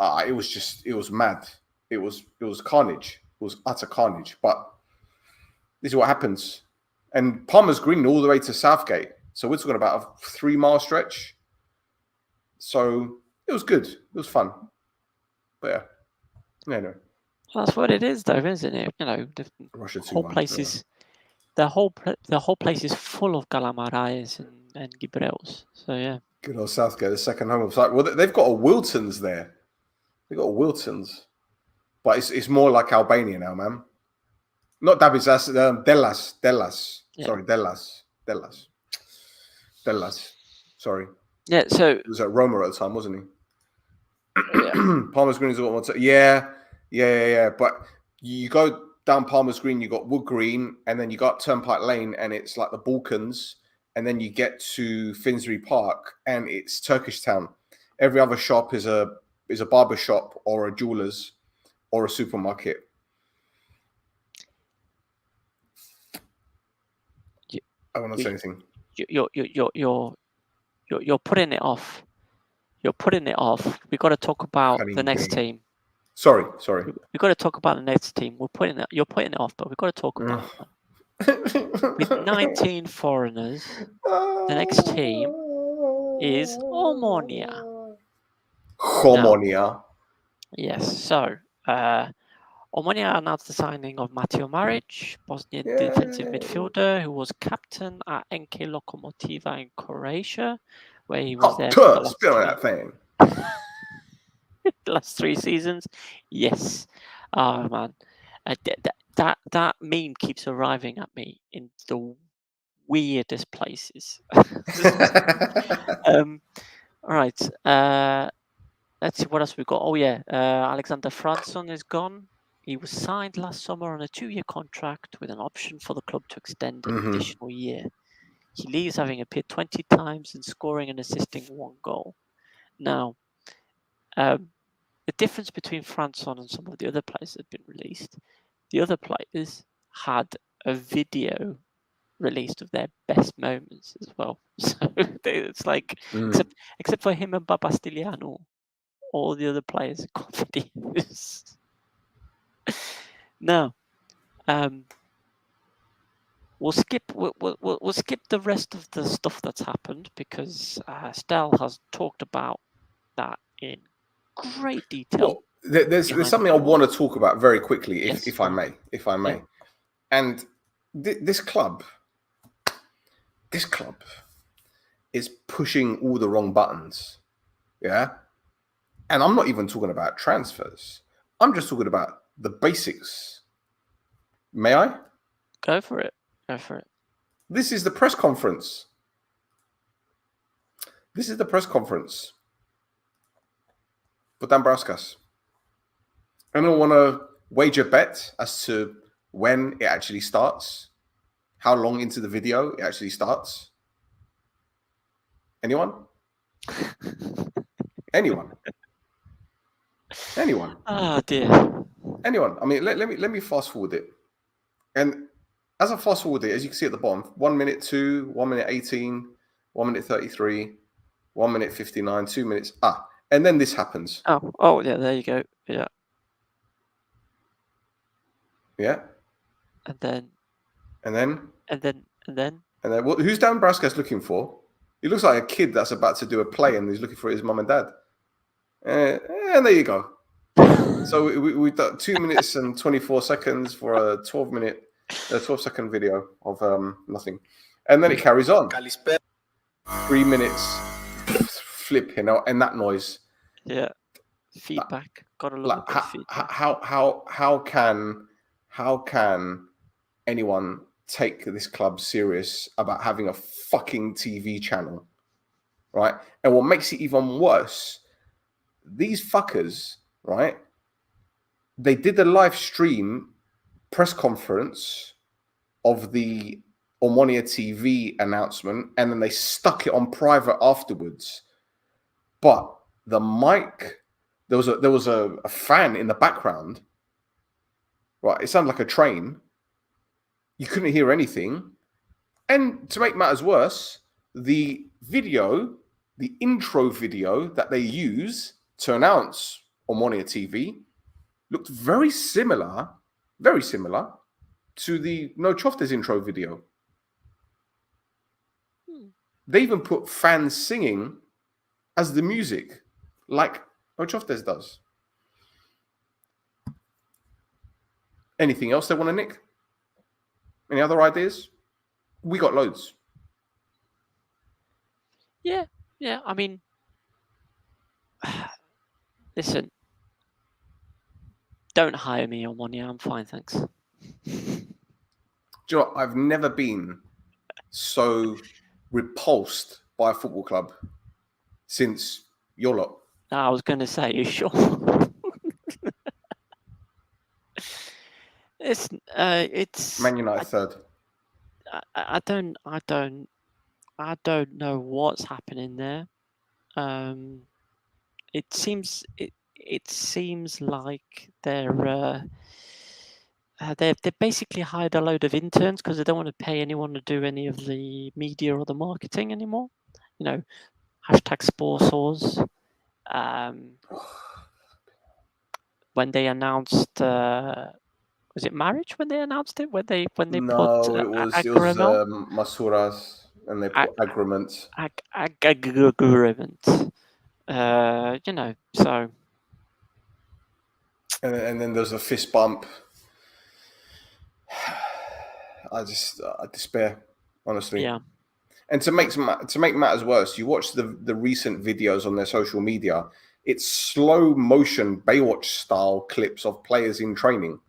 It was mad. It was carnage. It was utter carnage. But this is what happens. And Palmer's Green all the way to Southgate. So we're talking about a 3-mile stretch. So it was good. It was fun. But yeah. No. Well, that's what it is, though, isn't it? You know, the whole place is the whole place is full of Galamarais and Gibreus. So yeah. Good old Southgate, the second home of Well, they've got a Wiltons there. They've got a Wiltons, but it's more like Albania now, man. Not Davids, that's Delas. Yeah. Sorry, Delas. Sorry. Yeah. So it was at Roma at the time, wasn't he? Yeah. Palmer's Green is what. Yeah. But you go down Palmer's Green, you got Wood Green, and then you got Turnpike Lane, and it's like the Balkans, and then you get to Finsbury Park, and it's Turkish Town. Every other shop is a barber shop or a jeweler's or a supermarket. I won't say anything. You're putting it off. You're putting it off. We got to talk about the next team. Sorry. We got to talk about the next team. You're putting it off, but we've got to talk about it. With 19 foreigners, the next team is Omonia. Yes. So, Omonia announced the signing of Mateo Maric, Bosnian defensive midfielder who was captain at NK Lokomotiva in Croatia, where he was there for the last 3 seasons. Yes. Oh, man. That meme keeps arriving at me in the weirdest places. All right. Let's see what else we got. Oh, yeah. Alexander Franson is gone. He was signed last summer on a 2-year contract with an option for the club to extend an additional year. He leaves having appeared 20 times and scoring and assisting 1 goal. Now, the difference between Franson and some of the other players that have been released, the other players had a video released of their best moments as well. So it's like, except for him and Babastiliano, all the other players have got videos. Now, we'll skip the rest of the stuff that's happened because Stel has talked about that in great detail. Well, there's something I want to talk about very quickly, if I may. Yeah. And this club is pushing all the wrong buttons. Yeah. And I'm not even talking about transfers. I'm just talking about the basics. May I? Go for it. This is the press conference. For Dambrauskas. Anyone want to wager a bet as to when it actually starts? How long into the video it actually starts? Anyone? Anyone? Oh dear. Anyone? I mean, let me fast forward it. And as I fast forward it, as you can see at the bottom, 1 minute 2, 1 minute 18, 1 minute 33, 1 minute 59, 2 minutes. And then this happens. Oh yeah, there you go. Yeah. Yeah. And then. Who's Dan Braskas looking for? He looks like a kid that's about to do a play and he's looking for his mum and dad. And there you go. So we've done 2 minutes and 24 seconds for a 12-second video of nothing. And then it carries on. 3 minutes flipping out, and that noise. Yeah. Feedback. Gotta love Like, a bit of feedback. how can anyone take this club serious about having a fucking TV channel, right? And what makes it even worse, these fuckers, right? They did a live stream press conference of the Omonia TV announcement, and then they stuck it on private afterwards. But the mic, there was a fan in the background, right? It sounded like a train. You couldn't hear anything. And to make matters worse, the intro video that they use to announce Omonia TV looked very similar to the No Choftes intro video. They even put fans singing as the music, like No Choftes does. Anything else they want to nick? Any other ideas? We got loads. Yeah. I mean, listen, don't hire me on one year. I'm fine, thanks. Do you know what? I've never been so repulsed by a football club since your lot. I was going to say, you sure? It's Man United third. I don't know what's happening there. It seems like they've basically hired a load of interns because they don't want to pay anyone to do any of the media or the marketing anymore. You know, #sponsors. When they announced, was it marriage when they announced it? When they put it was Masuras, and they put agreement. Agreement. You know, so. And then there's a fist bump. I despair, honestly. Yeah. And to make matters worse, you watch the recent videos on their social media. It's slow motion Baywatch style clips of players in training.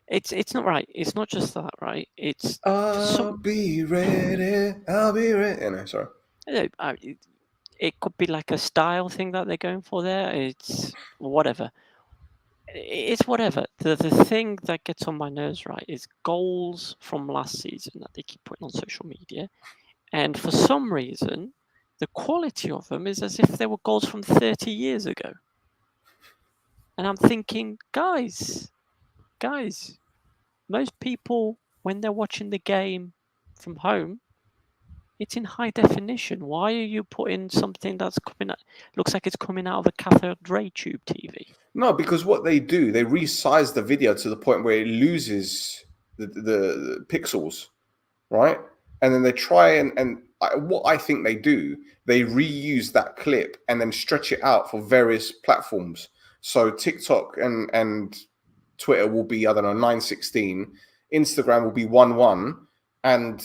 It's not right. It's not just that, right? It's I'll be ready. No, sorry. It could be like a style thing that they're going for there. It's whatever. It's whatever. The thing that gets on my nerves, right, is goals from last season that they keep putting on social media, and for some reason, the quality of them is as if they were goals from 30 years ago. And I'm thinking, guys, most people, when they're watching the game from home, it's in high definition. Why are you putting something that's looks like it's coming out of a cathode ray tube TV? No, because what they do, they resize the video to the point where it loses the pixels, right? And then they try and what I think they do, they reuse that clip and then stretch it out for various platforms. So TikTok and Twitter will be, I don't know, 9:16. Instagram will be 1:1, and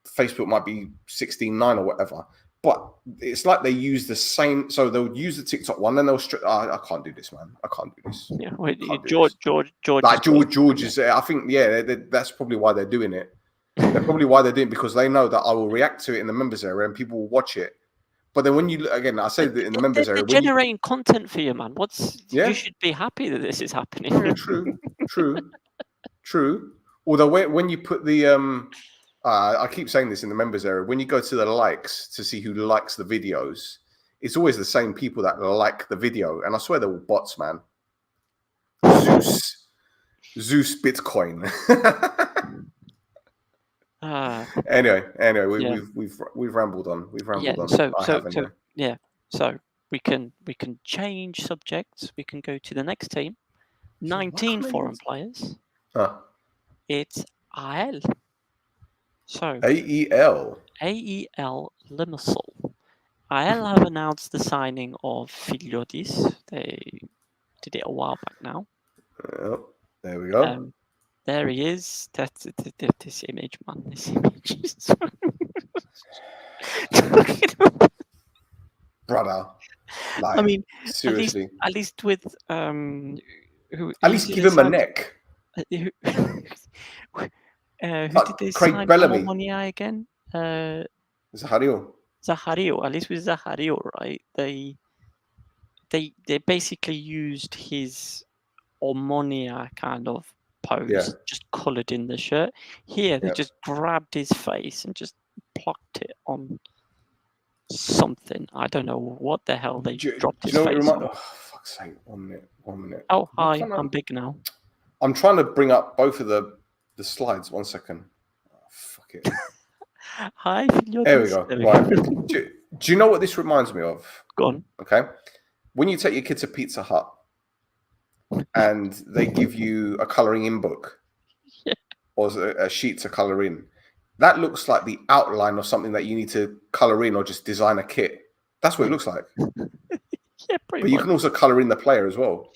Facebook might be 16:9 or whatever. But it's like they use the same. So they'll use the TikTok one, then they'll. I can't do this, man. I can't do this. Yeah, George. Like George is. I think that's probably why they're doing it. They're probably why they're doing it, because they know that I will react to it in the members area and people will watch it. But then when you again, I say that in the members area, they're generating content for you, man. You should be happy that this is happening. Yeah, true. Although when you put the I keep saying this in the members area, when you go to the likes to see who likes the videos, it's always the same people that like the video, and I swear they're all bots, man. Zeus Bitcoin. Anyway, we've rambled on. So we can change subjects. We can go to the next team. 19 foreign players. It's AEL. So AEL Limassol. AEL have announced the signing of Filiotis. They did it a while back now. There we go. There he is. That's this image, man. This image is Brother. Like, I mean, seriously. at least with who? At least give him a neck. Who did they Craig sign Bellamy. for Monia again? Zahario. At least with Zahario, right? They basically used his Omonia kind of pose, just coloured in the shirt. Here, they just grabbed his face and just plucked it on something. I don't know what the hell they dropped his face on. Oh, fuck's sake. 1 minute. Oh, hi, I'm big now. I'm trying to bring up both of the slides. 1 second. Oh, fuck it. Hi, there we go. Right. Do you know what this reminds me of? Go on. Okay. When you take your kid to Pizza Hut and they give you a colouring in book or a sheet to colour in, that looks like the outline of something that you need to colour in or just design a kit. That's what it looks like. Yeah, pretty much. You can also colour in the player as well.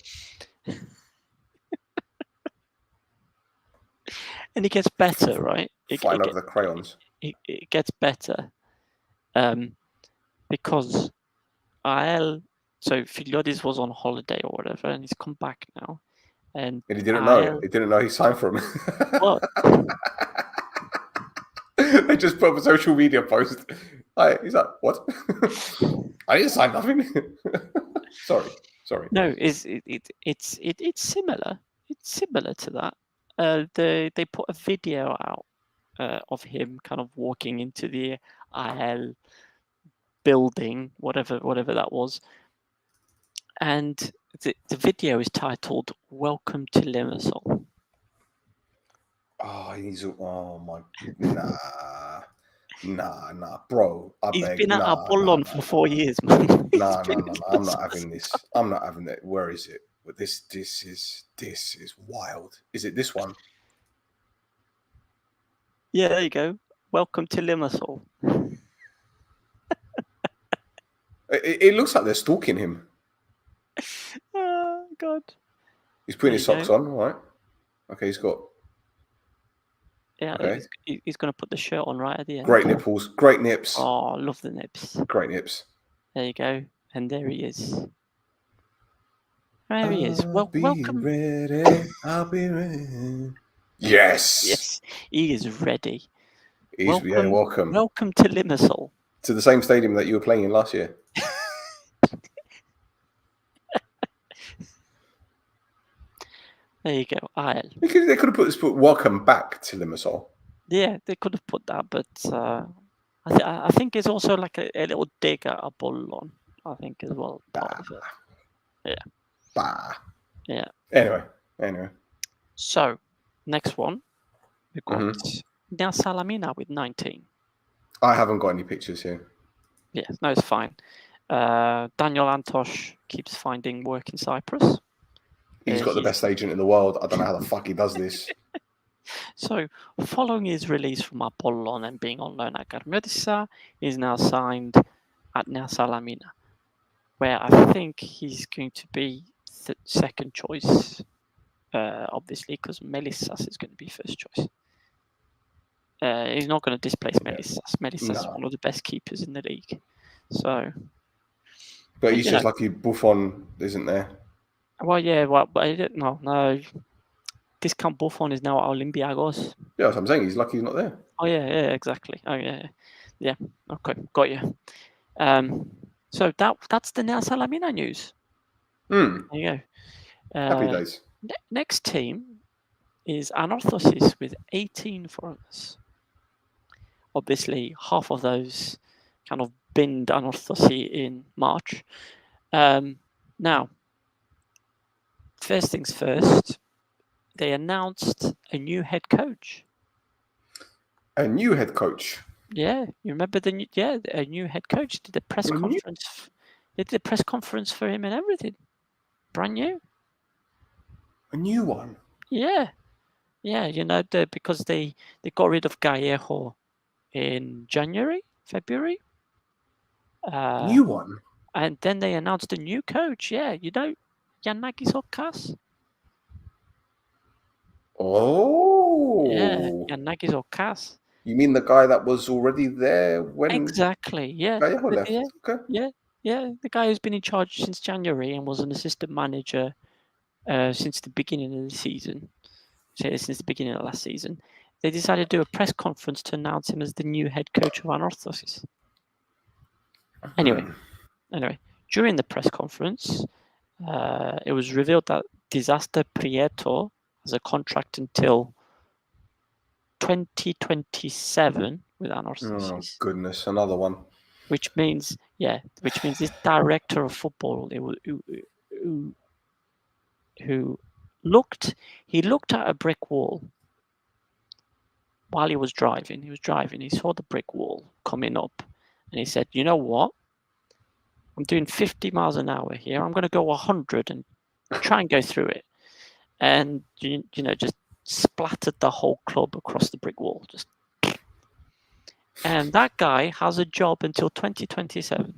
And it gets better, right? Fighting over the crayons. It gets better because AEL, so Filiotis was on holiday or whatever, and he's come back now. And he didn't know. He didn't know he signed for him. What? They just put up a social media post. He's like, what? I didn't sign nothing. Sorry. No, it's similar. It's similar to that. They put a video out of him kind of walking into the AEL building, whatever that was, and the video is titled "Welcome to Limassol." Oh my, nah, bro. He's been at Apollon for 4 years, man. No. I'm not having this. I'm not having that. Where is it? This is wild. Is it this one? Yeah, there you go. Welcome to Limassol. It looks like they're stalking him. Oh God. He's putting his socks on, right? Okay, he's got. Yeah, okay. He's going to put the shirt on right at the end. Great nipples, great nips. Oh, I love the nips. Great nips. There you go, and there he is. There he is. Welcome. I'll be ready. Yes, he is ready. Welcome. Welcome to Limassol. To the same stadium that you were playing in last year. There you go, AEL. They could have put welcome back to Limassol. Yeah, they could have put that, but I think it's also like a little dig at Apollon, I think, as well. Part of it. Yeah. Anyway. So, next one, we've got Nea Salamina with 19. I haven't got any pictures here. Yeah, no, it's fine. Daniel Antosh keeps finding work in Cyprus. He's got the best agent in the world. I don't know how the fuck he does this. So, following his release from Apollon and being on loan at Karmiotis, he's now signed at Nea Salamina, where I think he's going to be the second choice, obviously, because Melissas is going to be first choice. He's not going to displace Melissas. Melissas is one of the best keepers in the league. So, but he's just lucky Buffon isn't there. Well, yeah, no. Discount Buffon is now at Olympiacos. Yeah, that's what I'm saying. He's lucky he's not there. Oh, yeah, exactly. Oh, yeah. Okay, got you. So that's the Nea Salamina news. There you go. Happy days. Next team is Anorthosis with 18 foreigners. Obviously, half of those kind of binned Anorthosis in March. Now, first things first, they announced a new head coach. A new head coach? Yeah, you remember a new head coach did a press conference. They did a press conference for him and everything. Brand new. A new one? Yeah, because they got rid of Gallejo in February. New one. And then they announced a new coach. Yeah, you know, Yanagis Okas. Oh. Yeah, Yanagis Okas. You mean the guy that was already there when Exactly. Yeah. Gallego left? Yeah. Okay. Yeah. The guy who's been in charge since January and was an assistant manager since the beginning of the season. Since the beginning of last season, they decided to do a press conference to announce him as the new head coach of Anorthosis. Anyway, during the press conference, it was revealed that Disaster Prieto has a contract until 2027 with Anorthosis. Oh goodness, another one. Which means this director of football who looked at a brick wall while he was driving. He saw the brick wall coming up, and he said, "You know what? I'm doing 50 miles an hour here. I'm going to go 100 and try and go through it." And you know, just splattered the whole club across the brick wall. And that guy has a job until 2027.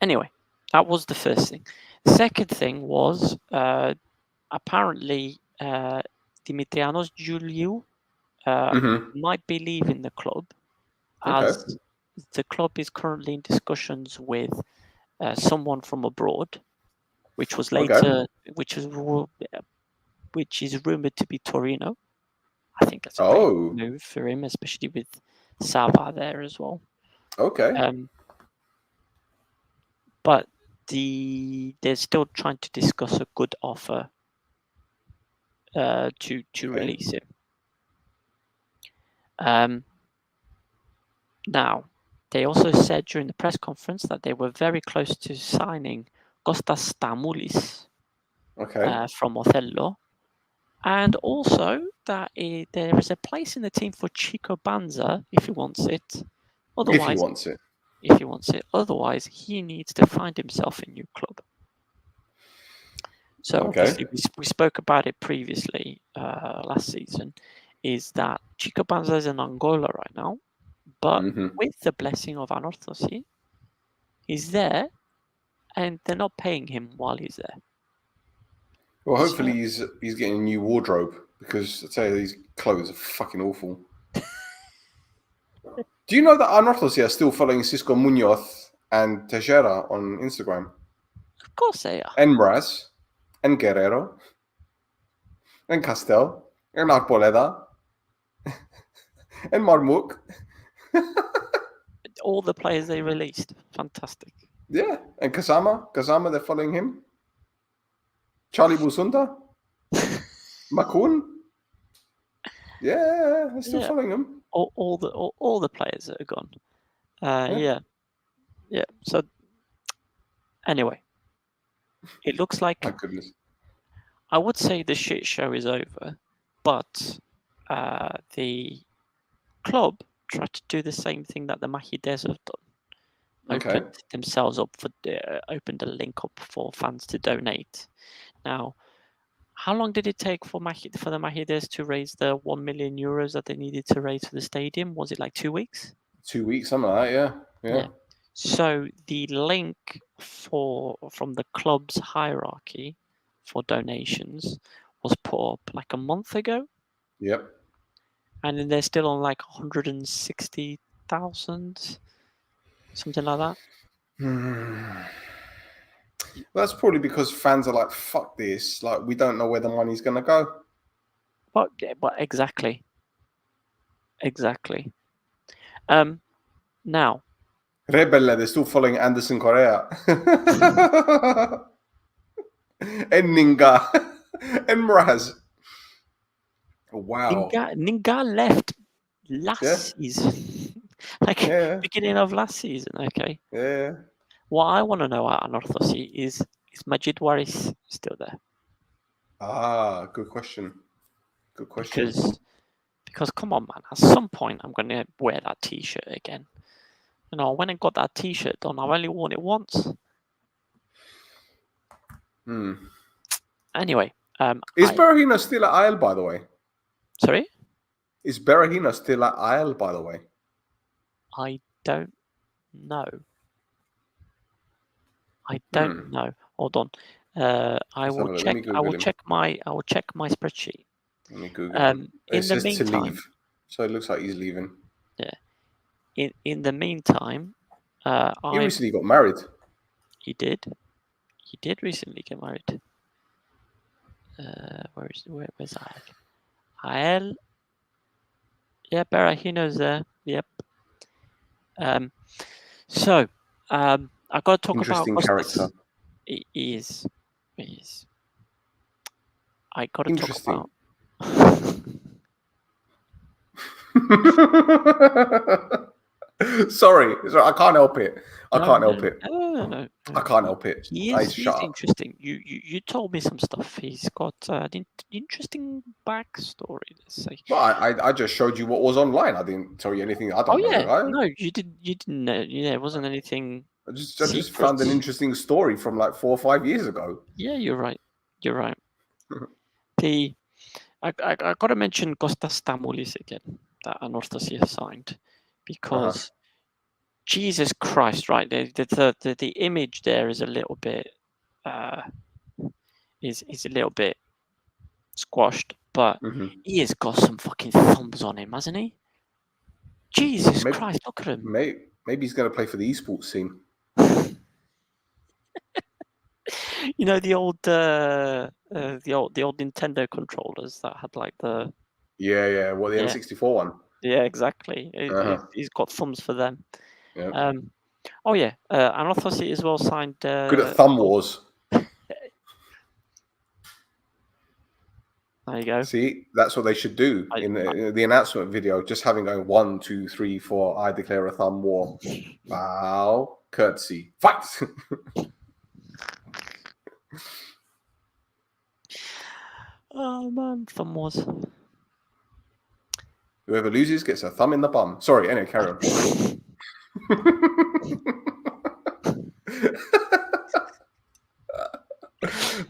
Anyway, that was the first thing. The second thing was apparently Dimitrianos Giuliu might be leaving the club, as the club is currently in discussions with someone from abroad, which was later, which is rumored to be Torino. I think that's a great move for him, especially with Sava there as well. But they're still trying to discuss a good offer to release him. Now, they also said during the press conference that they were very close to signing Kostas Stamoulis from Othello, and also that there is a place in the team for Chico Banza if he wants it. Otherwise, if he wants it. Otherwise, he needs to find himself a new club. So obviously, we spoke about it previously last season, is that Chico Banza is in Angola right now, but with the blessing of Anorthosis, he's there, and they're not paying him while he's there. Well, hopefully he's getting a new wardrobe, because I tell you, these clothes are fucking awful. Do you know that Anorthosis are still following Cisco Munoz and Teixeira on Instagram? Of course they are. And Mraz, and Guerrero, and Castel, and Arboleda, and Marmuk. All the players they released. Fantastic. Yeah, and Kazama, they're following him. Charlie Busunda, Makun. Yeah, they're still following him. All the players that are gone. Yeah. So anyway, it looks like, my goodness, I would say the shit show is over, but the club tried to do the same thing that the Mahides have done. Opened themselves up opened a link up for fans to donate. Now, how long did it take for the Mahides to raise the 1 million euros that they needed to raise for the stadium? Was it like 2 weeks? 2 weeks, something like that. Yeah. So the link from the club's hierarchy for donations was put up like a month ago. Yep. And then they're still on like 160,000, something like that. Well, that's probably because fans are like, fuck this. Like, we don't know where the money's going to go. But exactly. Now. Rebelle, they're still following Anderson Correa. And Ninga. And Mraz. Wow. Ninga left last season. Beginning of last season, okay? Yeah. What I want to know at Anorthosis is Majid Waris still there? Ah, good question. Because come on, man, at some point I'm going to wear that T-shirt again. You know, I went and got that T-shirt done. I've only worn it once. Anyway. Is Berahino still at Isle, by the way? Sorry? Is Berahino still at Isle, by the way? I don't know. I don't know. Hold on. I will check. I will check my spreadsheet. Let me Google him. In the meantime, to leave, so it looks like he's leaving. Yeah. In the meantime, he recently got married. He did. He did recently get married. Where's Ael? Ael. Yeah, Berahino's there. Yep. So, I got to talk Interesting about character. He is. I got to talk about. Sorry, I can't help it. I can't help it. No. I can't help it. He's interesting. You told me some stuff. He's got an interesting backstory. Let's say. Well, I just showed you what was online. I didn't tell you anything. I don't know. Right? No, you didn't know. Yeah, it wasn't anything. I just found an interesting story from like 4 or 5 years ago. Yeah, you're right. I got to mention Kostas Stamoulis again, that Anastasia signed, because Jesus Christ, right? The image there is a little bit is a little bit squashed, but he has got some fucking thumbs on him, hasn't he? Jesus Christ, look at him. Maybe he's going to play for the esports scene. You know the old Nintendo controllers that had like the the N64 one. Yeah, exactly. He's got thumbs for them. Yeah. Anastasia as well signed. Good at thumb wars. There you go. See, that's what they should do in the announcement video. Just having going 1, 2, 3, 4. I declare a thumb war. Bow, curtsy, fight. Oh man, thumb wars. Whoever loses gets a thumb in the bum. Sorry, anyway, carry on.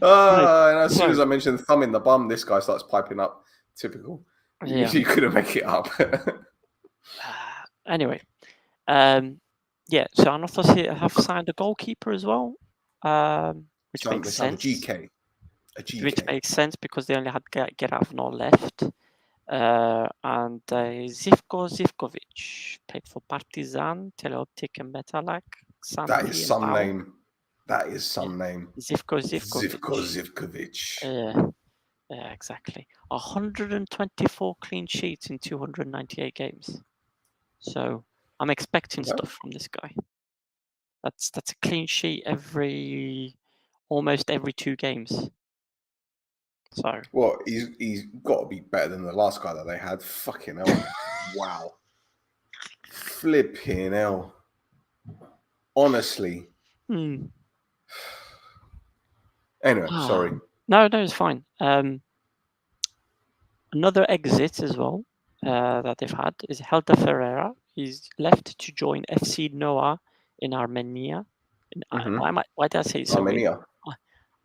And as soon as I mentioned thumb in the bum, this guy starts piping up. Typical. Yeah. You couldn't make it up. Anyway, so Anastasia have signed a goalkeeper as well, which makes sense. A GK. Which makes sense because they only had Geravno left. And Zivko Zivkovic played for Partizan, Teleoptik, and Metalak. That is some name. Zivko Zivkovic. Yeah, exactly. 124 clean sheets in 298 games. So I'm expecting stuff from this guy. That's a clean sheet almost every 2 games. So well, he's got to be better than the last guy that they had. Fucking hell! Wow, flipping hell. Honestly. Anyway, sorry. No, it's fine. Another exit as well that they've had is Helder Ferreira. He's left to join FC Noah in Armenia. Why did I say so? Armenia.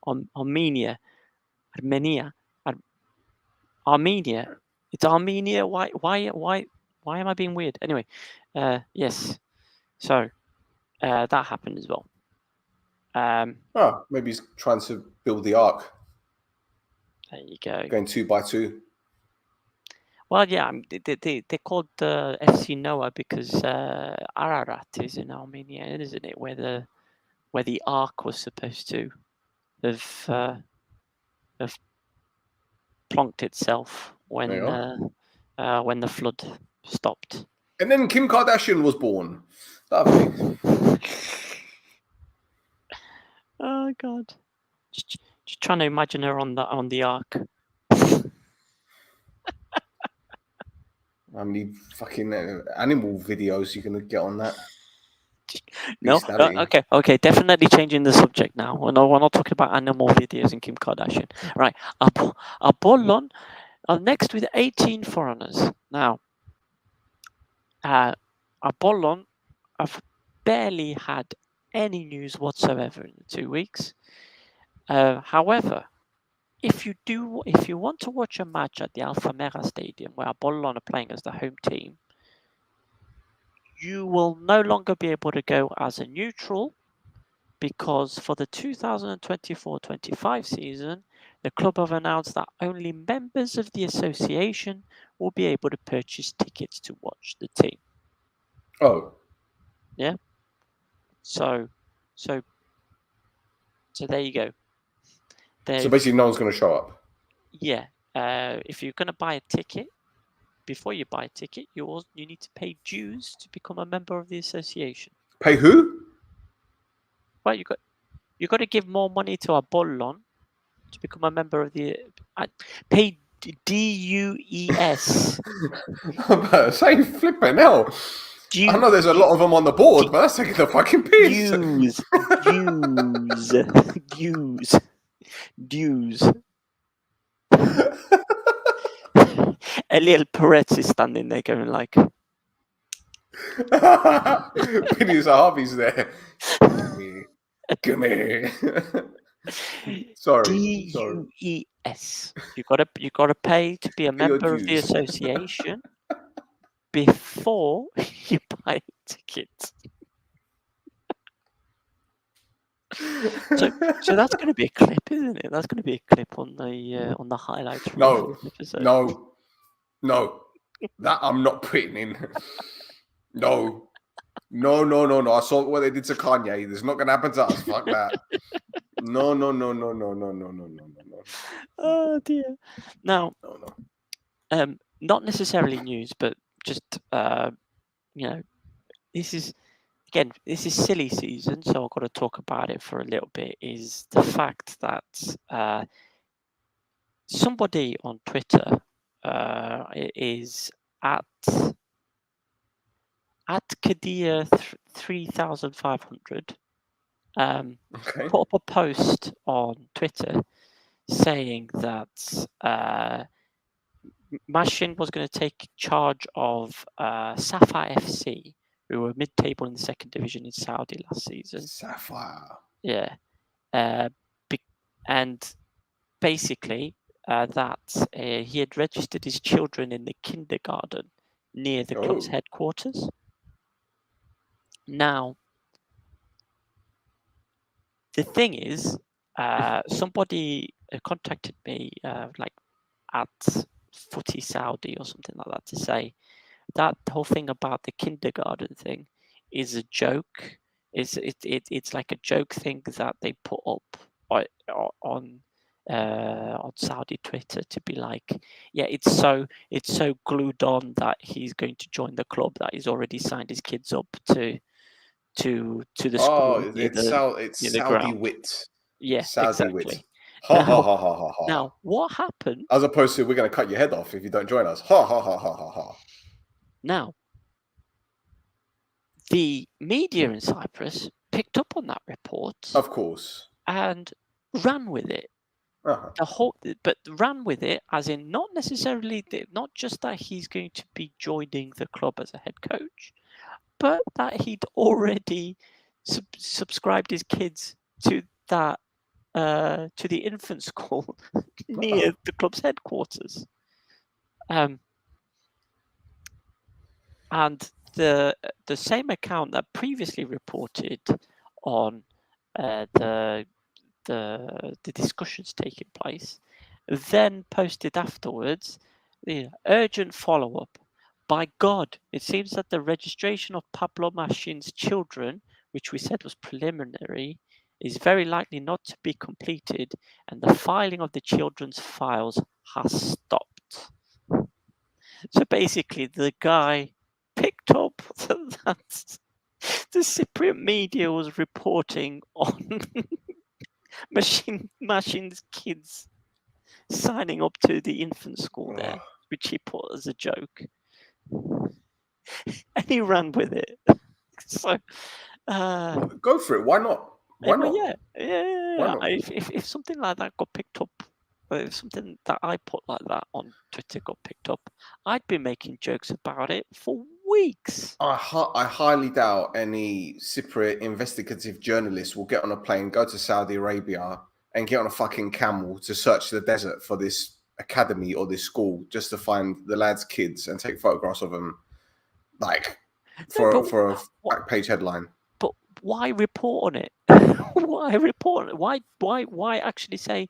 Armenia. It's Armenia. Why am I being weird? Anyway, yes. So that happened as well. Maybe he's trying to build the arc. There you go. Going 2 by 2. Well, yeah, they called the FC Noah because Ararat is in Armenia, isn't it? Where the ark was supposed to have plonked itself when the flood stopped. And then Kim Kardashian was born. Lovely. Oh God! Just trying to imagine her on the ark. How many fucking animal videos you gonna get on that? No, okay, definitely changing the subject now. We're not talking about animal videos and Kim Kardashian. Right, Apollon are next with 18 foreigners. Now, Apollon have barely had any news whatsoever in 2 weeks. However, if you want to watch a match at the Alphamera Stadium where Apollon are playing as the home team, you will no longer be able to go as a neutral, because for the 2024-25 season, the club have announced that only members of the association will be able to purchase tickets to watch the team. Oh. Yeah. So there you go. So basically, no one's going to show up. Yeah. If you're going to buy a ticket, before you buy a ticket, you need to pay dues to become a member of the association. Pay who? Well, you got to give more money to a bollon to become a member of the. Pay DUES. Say flipping hell. I know there's a lot of them on the board, but that's taking the fucking piss. Dues. Eliel Perez is standing there going like. Penny's Harvey's there. Give me. Sorry. DUES. You gotta pay to be a member of the association before you buy a ticket. So that's going to be a clip, isn't it? That's going to be a clip on the highlights. No, that I'm not putting in. No. I saw what they did to Kanye. It's not going to happen to us. Fuck that. No. Oh dear. Now, not necessarily news, but just this is silly season, so I've got to talk about it for a little bit. Is the fact that somebody on Twitter is at Kadir 3500 put up a post on Twitter saying that Mashin was going to take charge of Safa FC, who were mid-table in the second division in Saudi last season. Sapphire. Yeah. And basically that he had registered his children in the kindergarten near the club's headquarters. Now, the thing is, somebody contacted me like at Footy Saudi or something like that to say that whole thing about the kindergarten thing is a joke. It's like a joke thing that they put up on Saudi Twitter to be like, yeah, it's so glued on that he's going to join the club that he's already signed his kids up to the school. It's Saudi wit. Yeah, Saudi exactly. wit. Ha. Now, what happened? As opposed to, we're going to cut your head off if you don't join us. Ha. Now, the media in Cyprus picked up on that report, of course, and ran with it. But ran with it as in not just that he's going to be joining the club as a head coach, but that he'd already subscribed his kids to that to the infant school near the club's headquarters. And the same account that previously reported on the discussions taking place then posted afterwards the urgent follow-up. By God, it seems that the registration of Pablo Machin's children, which we said was preliminary, is very likely not to be completed, and the filing of the children's files has stopped. So basically, the guy picked up that the Cypriot media was reporting on Machin's kids signing up to the infant school there, which he put as a joke. And he ran with it. So go for it. Why not? Why not? Yeah. If something like that got picked up, if something that I put like that on Twitter got picked up, I'd be making jokes about it for weeks. I highly doubt any Cypriot investigative journalist will get on a plane, go to Saudi Arabia, and get on a fucking camel to search the desert for this academy or this school just to find the lads' kids and take photographs of them. Like, for a back page headline. But why report on it? Why report on it? Why actually say,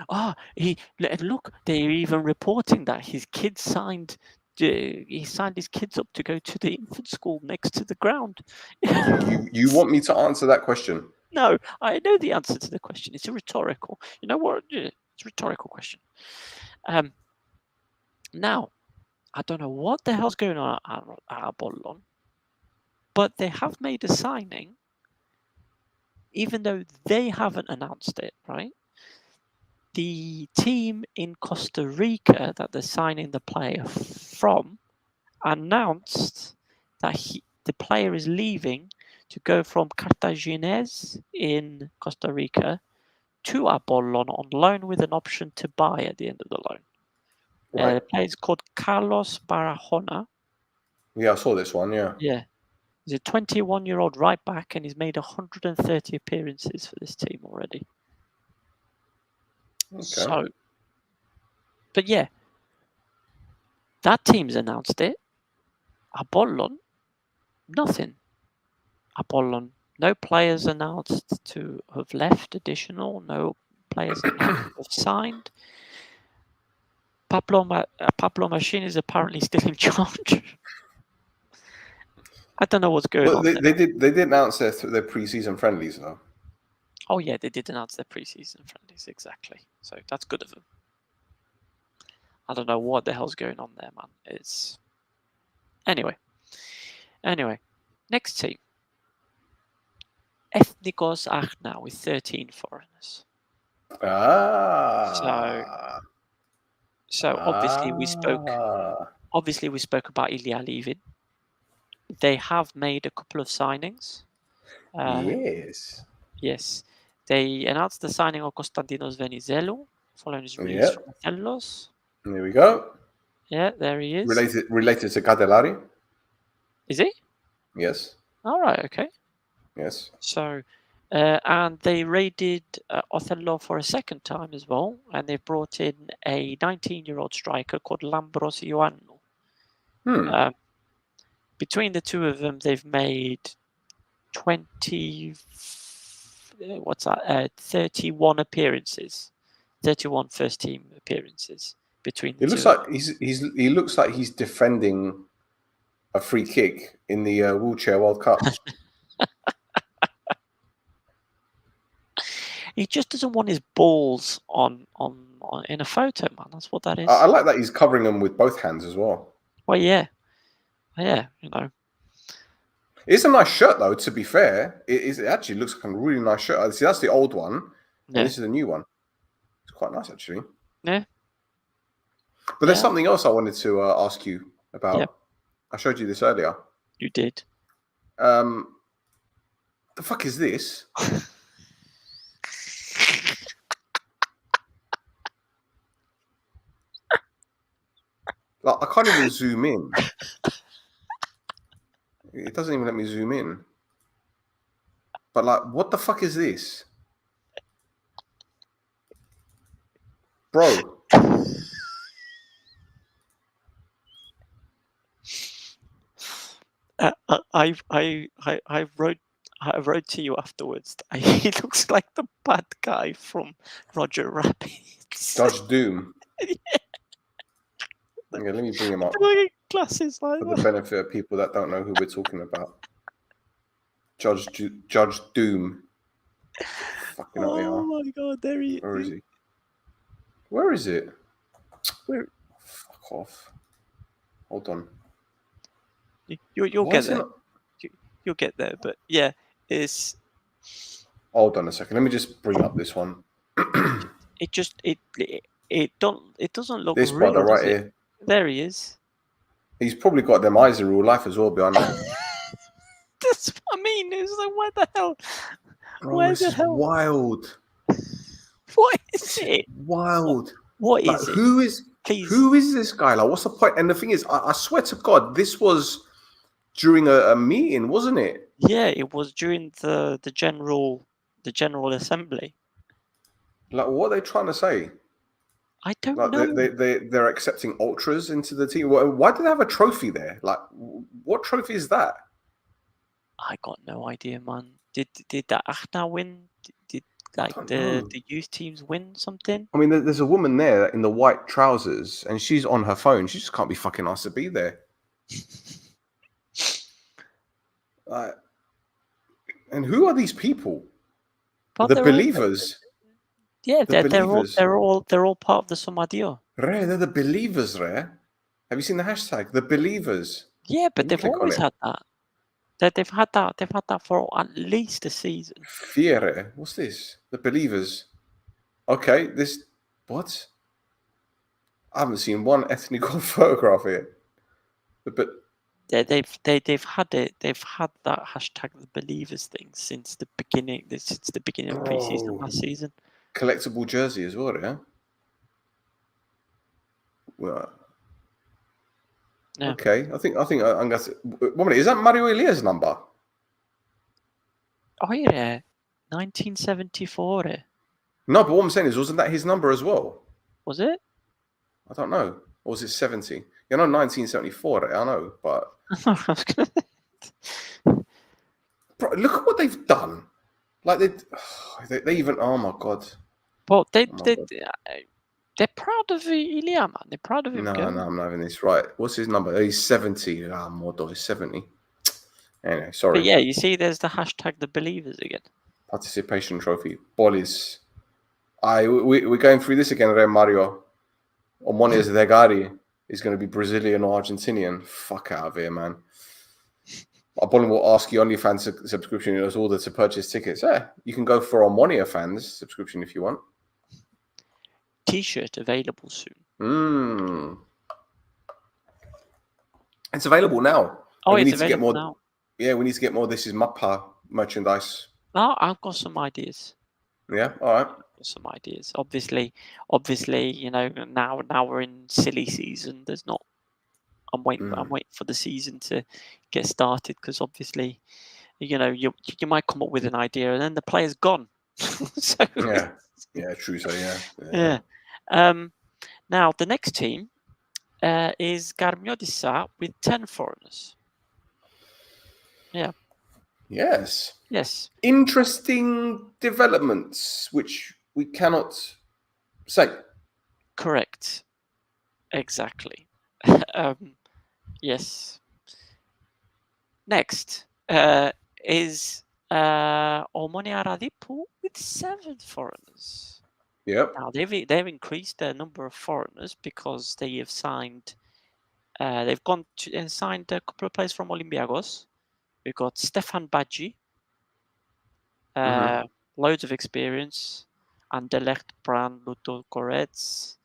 look, they're even reporting that his kids signed. He signed his kids up to go to the infant school next to the ground. You want me to answer that question? No, I know the answer to the question. It's a rhetorical. You know what? It's a rhetorical question. Now, I don't know what the hell's going on at Apollon, but they have made a signing, even though they haven't announced it, right? The team in Costa Rica that they're signing the player from announced that the player is leaving to go from Cartaginés in Costa Rica to Apollon on loan with an option to buy at the end of the loan. Right. The player is called Carlos Barahona. Yeah, I saw this one. Yeah. Yeah. He's a 21-year-old right back, and he's made 130 appearances for this team already. Okay. So, but yeah, that team's announced it. Apollon, nothing. Apollon, no players announced to have left additional, no players announced to have signed. Pablo Machín is apparently still in charge. I don't know what's going on. They did announce their pre-season friendlies though. Oh yeah, they did announce their pre-season friendlies, exactly. So that's good of them. I don't know what the hell's going on there, man. It's anyway. Next team. Ethnikos Achna with 13 foreigners. So obviously we spoke about Ilya leaving. They have made a couple of signings. Yes. Yes. They announced the signing of Konstantinos Venizelos following his release from Athellos. There we go. Yeah, there he is. Related to Catellari. Is he? Yes. All right. Okay. Yes. So, and they raided Othello for a second time as well, and they brought in a 19-year-old striker called Lambros Ioannou. Between the two of them, they've made 31 appearances, 31 first team appearances between the two. He looks like he's defending a free kick in the Wheelchair World Cup. He just doesn't want his balls on in a photo, man. That's what that is. I like that he's covering them with both hands as well. Well, yeah, you know. It's a nice shirt, though. To be fair, it actually looks like a really nice shirt. See, that's the old one, and this is the new one. It's quite nice, actually. Yeah. But there's something else I wanted to ask you about. Yeah. I showed you this earlier. You did. The fuck is this? Like, I can't even zoom in. It doesn't even let me zoom in. But like, what the fuck is this? Bro. I wrote to you afterwards. He looks like the bad guy from Roger Rabbit. Judge Doom. Yeah. Okay, let me bring him up glasses like for the benefit of people that don't know who we're talking about. Judge Doom. Fucking oh my god, there he is. Where is he? Where is it? Where? Fuck off. Hold on. You'll get there. You'll get there, but yeah, it's. Hold on a second. Let me just bring up this one. It doesn't look. This real, brother right here. There he is. He's probably got them eyes in real life as well behind him. That's what I mean. It's like, where the hell? Bro, where the hell? Wild. What is it? Wild. What is it? Who is this guy? Like, what's the point? And the thing is, I swear to God, this was during a meeting, wasn't it? Yeah, it was during the general assembly. Like, what are they trying to say? I don't know. They're accepting ultras into the team. Why do they have a trophy there? Like, what trophy is that? I got no idea, man. Did the Achna win? Did like don't know. the youth teams win something? I mean, there's a woman there in the white trousers, and she's on her phone. She just can't be fucking asked to be there. And who are these people? But The they're all, believers. yeah, The believers. they're all part of the Somadio. Re, they're the believers, Re. Have you seen the hashtag? The believers. Yeah, but Let me they've click on always it. had that. They've had that for at least a season. Fiere. What's this? The believers. Okay, this. What? I haven't seen one ethnical photograph here. But They've had it. They've had that hashtag the believers thing since the beginning. Since the beginning of preseason last season. Collectible jersey as well, yeah. Well, Yeah. okay. I think I'm gonna. 1 minute. Is that Mario Elia's number? Oh yeah, 1974. No, but what I'm saying is, wasn't that his number as well? Was it? I don't know. Or was it 70? You know, 1974. I know, but bro, look at what they've done. Like they even. Oh my god. Well, Oh my God. they're proud of Ilya, man. They're proud of him. No, I'm not having this. Right. What's his number? He's 70. Ah, Modo is 70. Anyway, sorry. But yeah, you see, there's the hashtag the believers again. Participation trophy. Bolis. We're going through this again, Re Mario. Omonias Degari is going to be Brazilian or Argentinian. Fuck out of here, man. Apollo will ask you OnlyFans subscription in order to purchase tickets. Yeah, you can go for Omonia fans subscription if you want. T-shirt available soon. It's available now. Oh, we it's need to get available more. now. Yeah, we need to get more. This is Mappa merchandise. Oh, I've got some ideas. Yeah, all right. Some ideas. Obviously, you know, now we're in silly season. There's not. I'm waiting for the season to get started because obviously, you know, you might come up with an idea and then the player's gone. So yeah, true. So yeah. Now the next team is Garmiodissa with 10 foreigners. Yeah. Yes. Yes. Interesting developments, which we cannot say. Correct. Exactly. Yes. Next is Omonia Radipu with 7 foreigners. Yep. Now they've increased their number of foreigners because they have signed. They've gone to and signed a couple of players from Olympiacos. We've got Stefan Badji, loads of experience, Anderlecht, Brand, Ludo Goretz.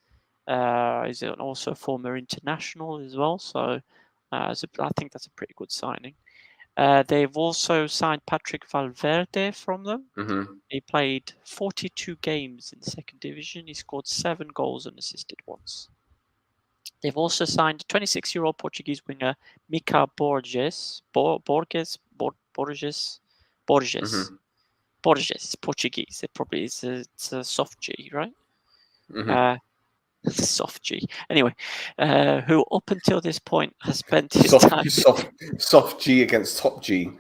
Is also a former international as well, so I think that's a pretty good signing. They've also signed Patrick Valverde from them. He played 42 games in the second division. He scored 7 goals and assisted once. They've also signed 26-year-old Portuguese winger Mika Borges. Borges. It's Portuguese. It probably is. It's a soft G, right? Soft G. Anyway, who up until this point has spent his time soft G against top G.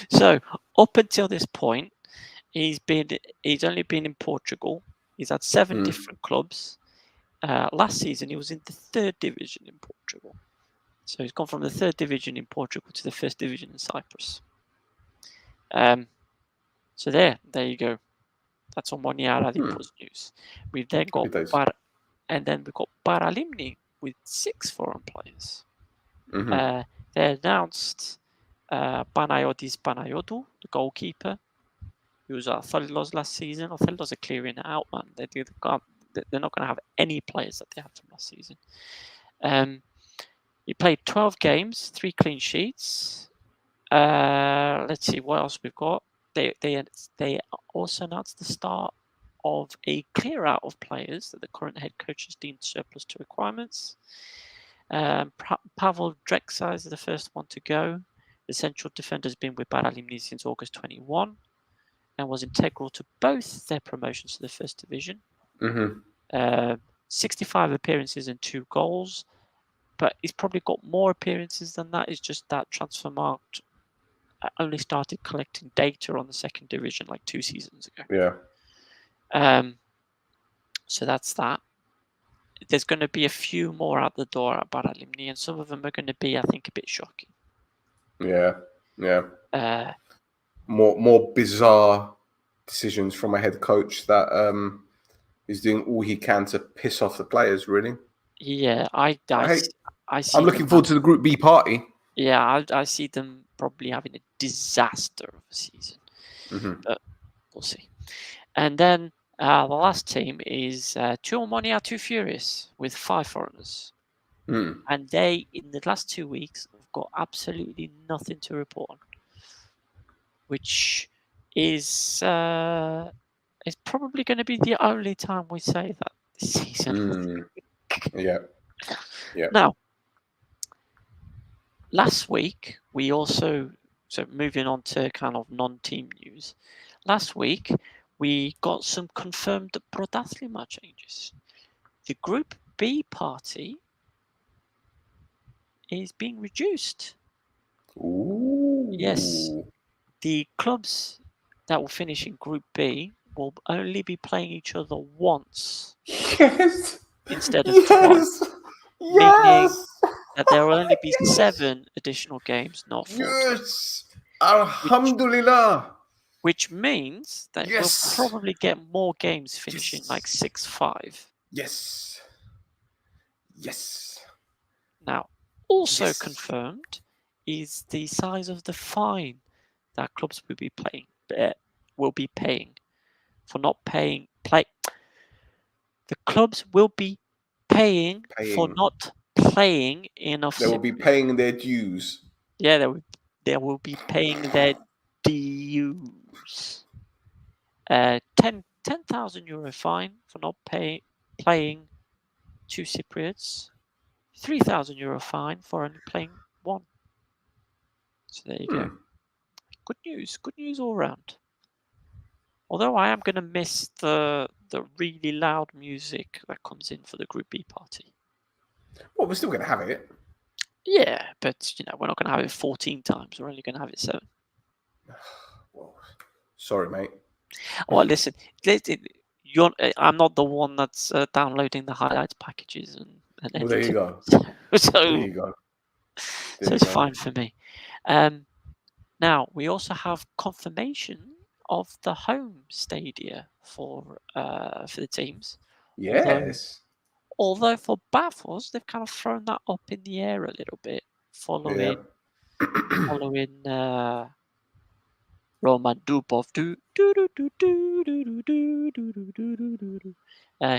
So up until this point, he's only been in Portugal. He's had 7 different clubs. Last season, he was in the 3rd division in Portugal. So he's gone from the 3rd division in Portugal to the 1st division in Cyprus. So there you go. That's on Omonia Radipu's news. We've then got we've got Paralimni with 6 foreign players. They announced Panayotis Panayotou, the goalkeeper, who was at Othello's last season. Othello's are clearing it out, man. They're not going to have any players that they had from last season. He played 12 games, 3 clean sheets. Let's see what else we've got. They also announced the start of a clear out of players that the current head coach has deemed surplus to requirements. Pavel Drexler is the first one to go. The central defender has been with Paralimni since August 21 and was integral to both their promotions to the 1st division. 65 appearances and 2 goals. but he's probably got more appearances than that. It's just that Transfermarkt only started collecting data on the second division like 2 seasons ago. Yeah. So that's that. There's going to be a few more out the door at Paralimni, and some of them are going to be, I think, a bit shocking. Yeah. More bizarre decisions from a head coach that is doing all he can to piss off the players. Really. Yeah, I see. I'm looking forward to the Group B party. Yeah, I see them probably having a disaster of a season, but we'll see. And then the last team is Two Omonia, Two Furious with 5 foreigners. And they, in the last 2 weeks, have got absolutely nothing to report on, which is probably going to be the only time we say that this season. Yeah. Now, last week, we also, so moving on to kind of non-team news, last week, we got some confirmed Prodaslima changes. The Group B party is being reduced. Ooh. Yes, the clubs that will finish in Group B will only be playing each other once. Yes. Instead of twice. Meaning that there will only be 7 additional games, not 14. Yes. Alhamdulillah. Which means that we'll probably get more games finishing like 6-5. Yes. Now, also confirmed is the size of the fine that clubs will be paying for not paying. The clubs will be paying for not playing enough. They will be paying their dues. Yeah, they will be paying their dues. 10,000 euro fine for not playing 2 Cypriots. 3,000 euro fine for only playing 1. So there you go. Good news all round. Although I am going to miss the really loud music that comes in for the Group B party. Well, we're still going to have it. Yeah, but we're not going to have it 14 times. We're only going to have it 7. Well, sorry, mate. Well, listen, I'm not the one that's downloading the highlights packages and well, there you go. So there you go. So it's fine for me. Now we also have confirmation of the home stadia for the teams. Yes. Although for Bathos, they've kind of thrown that up in the air a little bit following Roman Dubov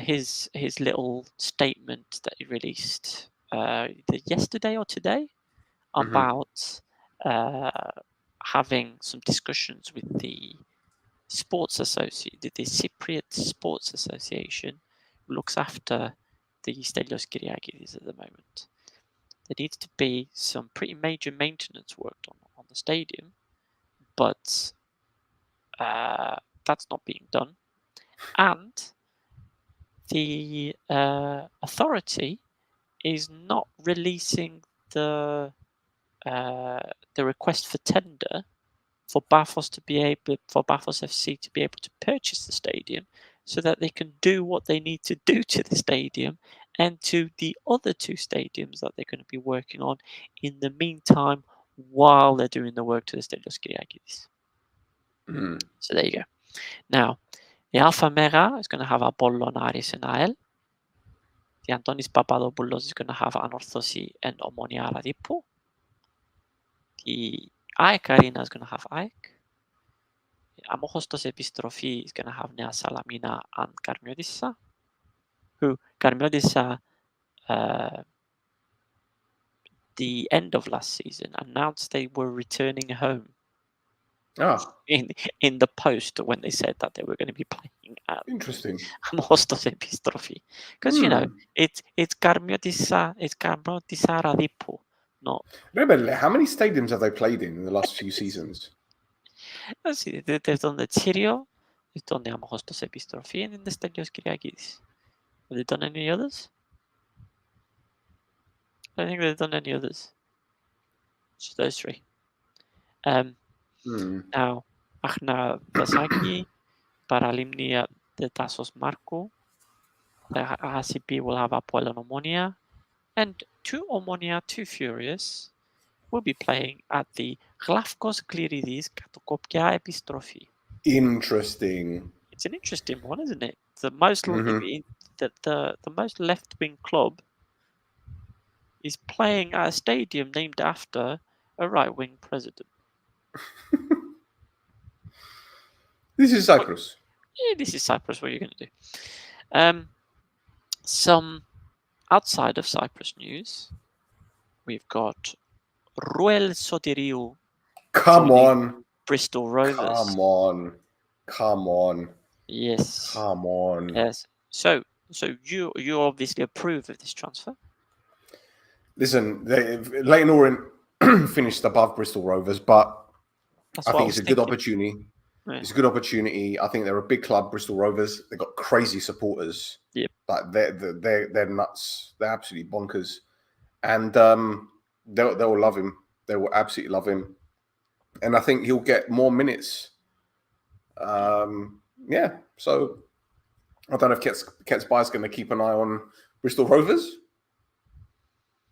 his little statement that he released either yesterday or today about having some discussions with the sports association, the Cypriot Sports Association, who looks after the Stelios Kyriakidis at the moment. There needs to be some pretty major maintenance work on the stadium, but that's not being done. And the authority is not releasing the request for tender for Bathos FC to be able to purchase the stadium, so that they can do what they need to do to the stadium and to the other 2 stadiums that they're going to be working on in the meantime while they're doing the work to the Stelios Kyriakidis. So there you go. Now, the Alpha Mera is going to have Apollonaris and AEL. The Antonis Papadopoulos is going to have Anorthosi and Omonia Radipo. The AEK Arena is going to have AEK. Amokostos Epistrophi is going to have Nea Salamina and Karmiodissa. Who Karmiodissa, the end of last season, announced they were returning home. In the post when they said that they were going to be playing at Amokostos Epistrophi, because it's Karmiodissa, Radipo, not. Rebelle, how many stadiums have they played in the last few seasons? Let's see, they've done the Tsirio, they've done the Amokostos Epistrophi, and then the Stelios Kyriakidis. Have they done any others? I don't think they've done any others. Just those three. Now, Achna Vasagi, Paralimnia de Tasos Marco. The HCP will have Apoel and Omonia. And two Omonia, two Furious will be playing at the Glafkos Kliridis Katokopia Epistrophy. Interesting. It's an interesting one, isn't it? The most the most left-wing club is playing at a stadium named after a right-wing president. This is Cyprus. Yeah, this is Cyprus. What are you going to do? Some outside of Cyprus news, we've got Ruel Sotiriou. Come on. Bristol Rovers. Come on. Yes. Come on. Yes. So you obviously approve of this transfer. Listen, Leyton Orient finished above Bristol Rovers, but I think it's a good opportunity. Yeah. It's a good opportunity. I think they're a big club, Bristol Rovers. They've got crazy supporters. Yep. Like they're nuts. They're absolutely bonkers, and they'll love him. They will absolutely love him, and I think he'll get more minutes. Yeah. So I don't know if Kets Buy's going to keep an eye on Bristol Rovers,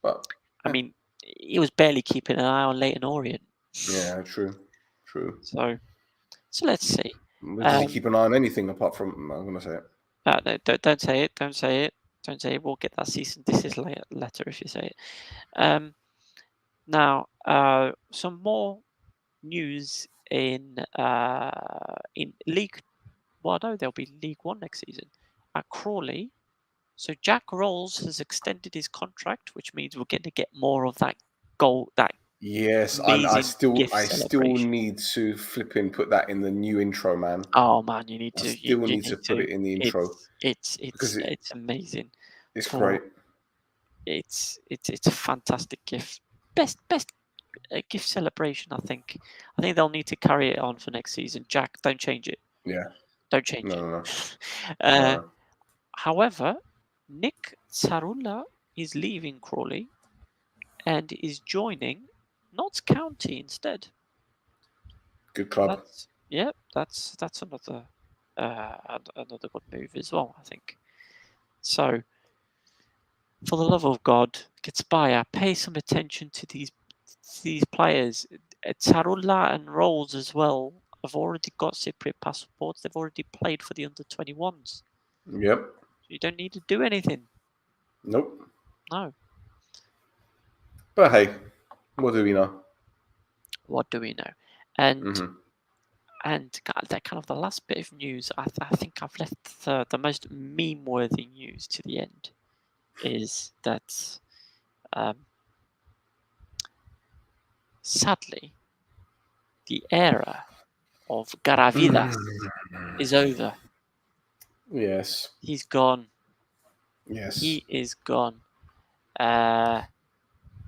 but I mean, he was barely keeping an eye on Leyton Orient. Yeah, true. So let's see. Does he keep an eye on anything apart from? I'm going to say it. No, don't say it. Don't say it. Don't say it. We'll get that cease and desist letter if you say it. Now, some more news in League. Well, no, there'll be League One next season at Crawley. So Jack Rolls has extended his contract, which means we're going to get more of that goal. Yes, I still need to flipping put that in the new intro, man. Oh man, you need to. You need to put it in the intro. It's amazing. It's great. It's a fantastic gift. Best gift celebration. I think they'll need to carry it on for next season. Jack, don't change it. Yeah. Don't change it. No. However, Nick Tsarula is leaving Crawley and is joining Notts County instead. Good club. That's another good move as well, I think. So, for the love of God, Getspire, pay some attention to these players. Tsarula and Rolls as well have already got Cypriot passports. They've already played for the under-21s. Yep. You don't need to do anything. Nope. No. But hey, what do we know? And that kind of the last bit of news, I think I've left the most meme-worthy news to the end, is that sadly, the era of Garavidas is over. Yes. He's gone. Yes. He is gone.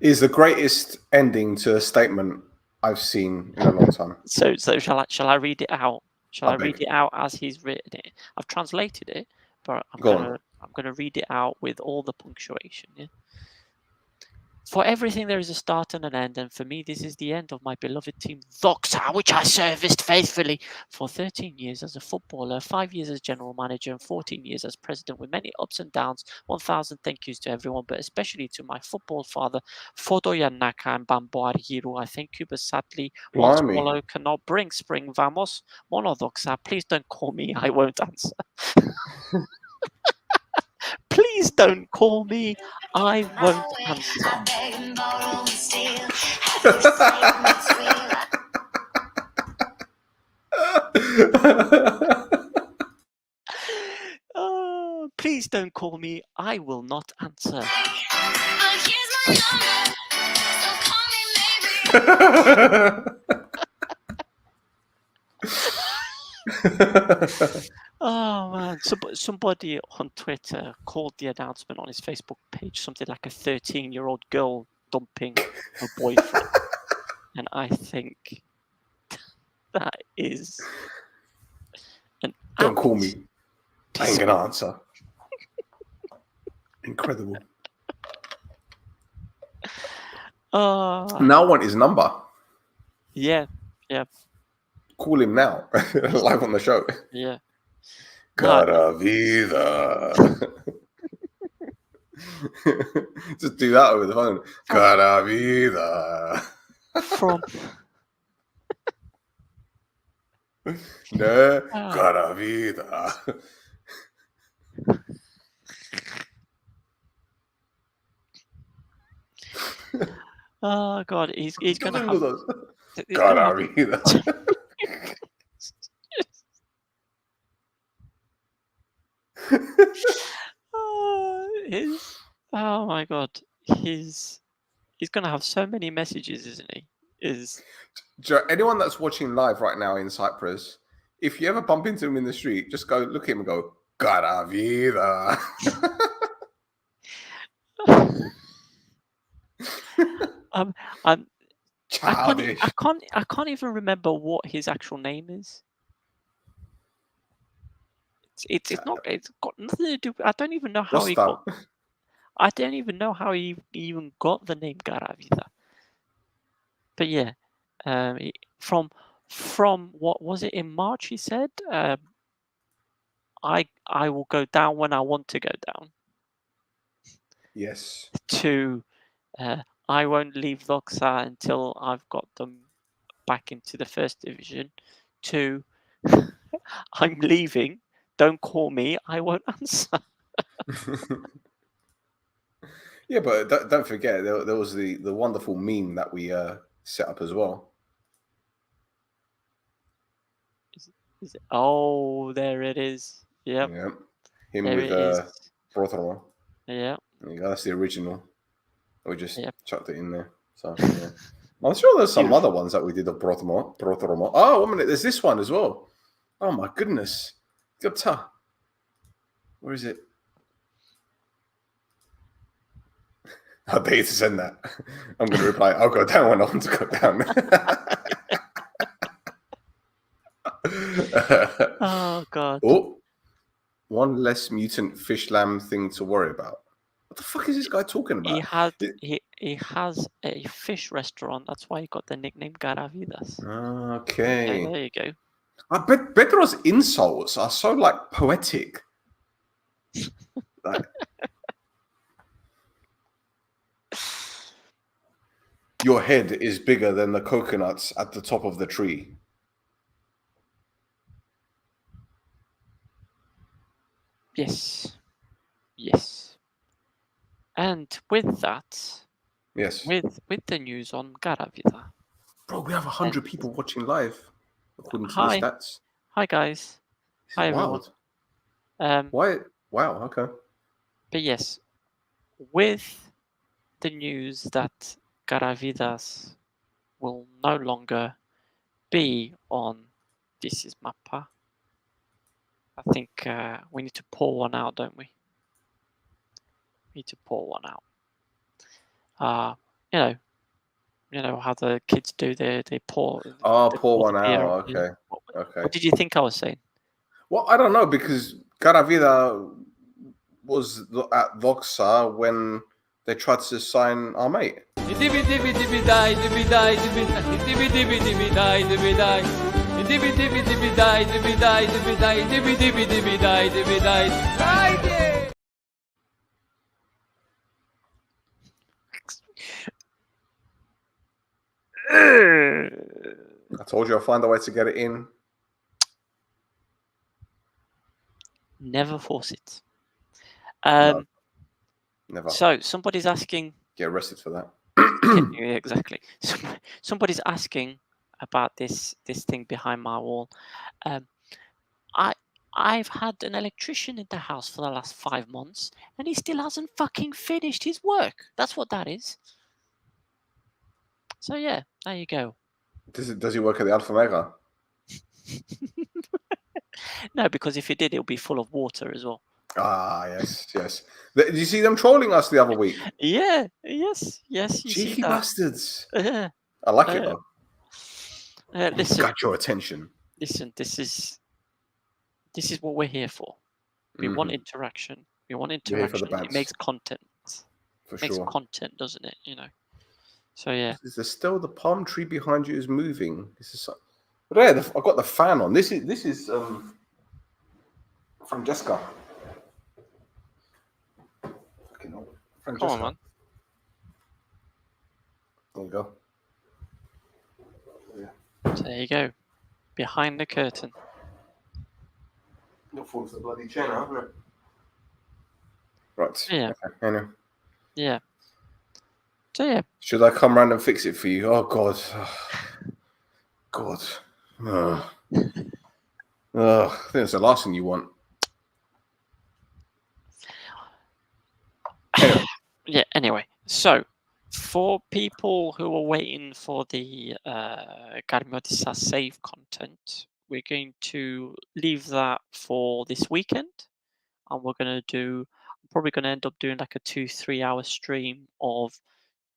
Is the greatest ending to a statement I've seen in a long time. So shall I read it out? Shall I read it out as he's written it? I've translated it, but I'm gonna read it out with all the punctuation. Yeah. For everything there is a start and an end, and for me this is the end of my beloved team Doxa, which I serviced faithfully for 13 years as a footballer, 5 years as general manager, and 14 years as president, with many ups and downs. 1,000 thank yous to everyone, but especially to my football father, Fodoyan Naka and Bamboar Hiru. I thank you, but sadly, one swallow cannot bring spring. Vamos, Mono Doxa, please don't call me, I won't answer. Please don't call me. I won't answer. Oh, please don't call me. I will not answer. Oh man, somebody on Twitter called the announcement on his Facebook page something like a 13-year-old girl dumping her boyfriend. And I think that is Don't call me. I ain't gonna answer. Incredible. Now I want his number. Yeah. Call him now, live on the show. Yeah. Cara vida. Just do that over the phone. Cara vida. From No, cara vida. oh god, he's gonna have Cara vida. Oh my god, he's gonna have so many messages, isn't he? Anyone that's watching live right now in Cyprus, if you ever bump into him in the street, just go look at him and go, Cara vida. Childish. I can't even remember what his actual name is. It's got nothing to do. I don't even know how he got. I don't even know how he even got the name Garavida. But yeah, from what was it in March? He said, "I will go down when I want to go down." Yes. To I won't leave Doxa until I've got them back into the first division. To I'm leaving. Don't call me. I won't answer. Yeah, but don't forget there was the wonderful meme that we set up as well. Is it? Oh, there it is. Yep. Yeah. Him there with Brothero. Yeah. There you go. That's the original. We just chucked it in there. So yeah. I'm sure there's some other ones that we did of Brothero. Oh, 1 minute. There's this one as well. Oh my goodness. Where is it? I dare you to send that. I'm going to reply, I'll go down when I want to go down. Oh, God. Oh, one less mutant fish lamb thing to worry about. What the fuck is this guy talking about? He has a fish restaurant. That's why he got the nickname Garavidas. Okay. There you go. I bet Pedro's insults are so like poetic. Like, your head is bigger than the coconuts at the top of the tree. Yes. And with that, with the news on Garavida. Bro, we have 100 people watching live, according to the stats. Hi, guys. Hi, everyone. Why? Wow, okay. But yes, with the news that Garavidas will no longer be on This Is Mappa, I think we need to pour one out, don't we? We need to pour one out. You know how the kids do. They pour. Pour one out. Okay. Okay. What did you think I was saying? Well, I don't know, because Garavida was at Voxa when they tried to sign our mate. I told you I'll find a way to get it in. Never force it. No, never. So somebody's asking. Get arrested for that. Yeah, exactly. Somebody's asking about this thing behind my wall. I've had an electrician in the house for the last 5 months, and he still hasn't fucking finished his work. That's what that is. So yeah, there you go. Does he work at the Alpha Mega? No, because if he did, it'll be full of water as well. Ah, yes. Did you see them trolling us the other week? Yeah, yes. Cheeky bastards. I like it though. Listen, got your attention. Listen, this is what we're here for. We want interaction. We want interaction. It makes content. For makes sure. content, doesn't it? You know. So yeah. Is there still the palm tree behind you is moving? This is. But there, I've got the fan on. This is Francesca. Fucking hell. Come on, Francesca. man. There you go. So there you go. Behind the curtain. Not falling to the bloody chair now, isn't it? Right. Yeah. Okay. Anyway. Yeah. So yeah. Should I come round and fix it for you? Oh God. God. I think it's the last thing you want. Anyway. Yeah. Anyway, so for people who are waiting for the Garmodisa save content, we're going to leave that for this weekend, and we're going to do. I'm probably going to end up doing like a 2-3 hour stream of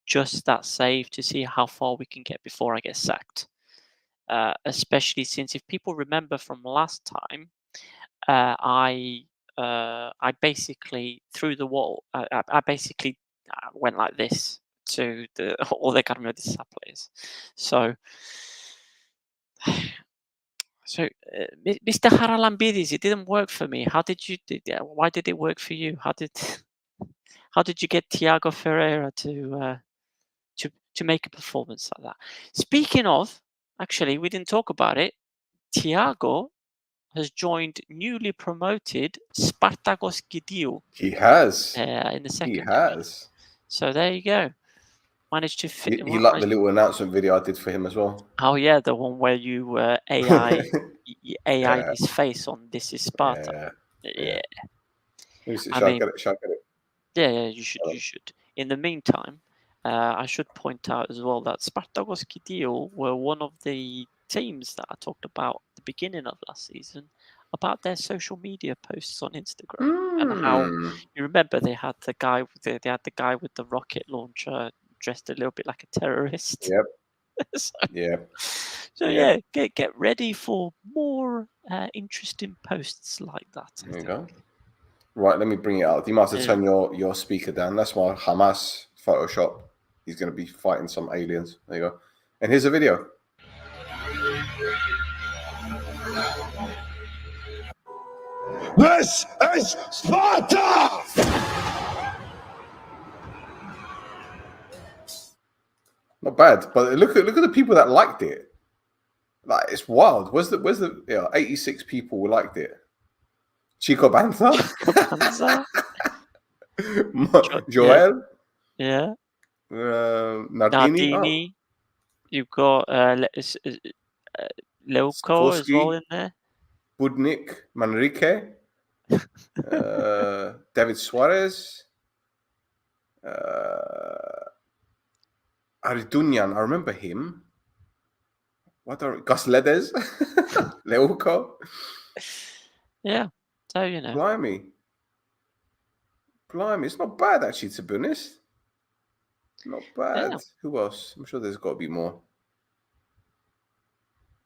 just that save to see how far we can get before I get sacked. Especially since, if people remember from last time, I basically threw the wall. I basically went like this to all the Carmodisa players. So, Mr. Haralambidis, it didn't work for me. How did you? Why did it work for you? How did you get Thiago Ferreira to make a performance like that? Speaking of, actually, we didn't talk about it. Thiago has joined newly promoted Spartakos Gidiou. He has. In the second. He has. So there you go. Managed to fit. He liked the little announcement video I did for him as well. Oh yeah, the one where you AI his face on "This Is Sparta." Yeah. Shall I get it? Yeah, you should. You should. In the meantime, I should point out as well that Spartakos Gidiou were one of the teams that I talked about at the beginning of last season about their social media posts on Instagram and how you remember they had the guy with the rocket launcher dressed a little bit like a terrorist. Yep. So yeah, get ready for more interesting posts like that. There you go. Right, let me bring it out. You might have to turn your speaker down. That's my Hamas Photoshop. He's going to be fighting some aliens. There you go. And here's a video. This is Sparta! Not bad, but look at the people that liked it. Like, it's wild. Where's the 86 people who liked it? Chico Banza? Joel? Yeah. Nardini? Oh. You've got Leuko as well in there. Budnik, Manrique, David Suarez, Aridunian, I remember him. Gus Ledes, Leuko. Yeah, so you know. Blimey, it's not bad actually, to be honest. Not bad. Yeah. Who else? I'm sure there's got to be more.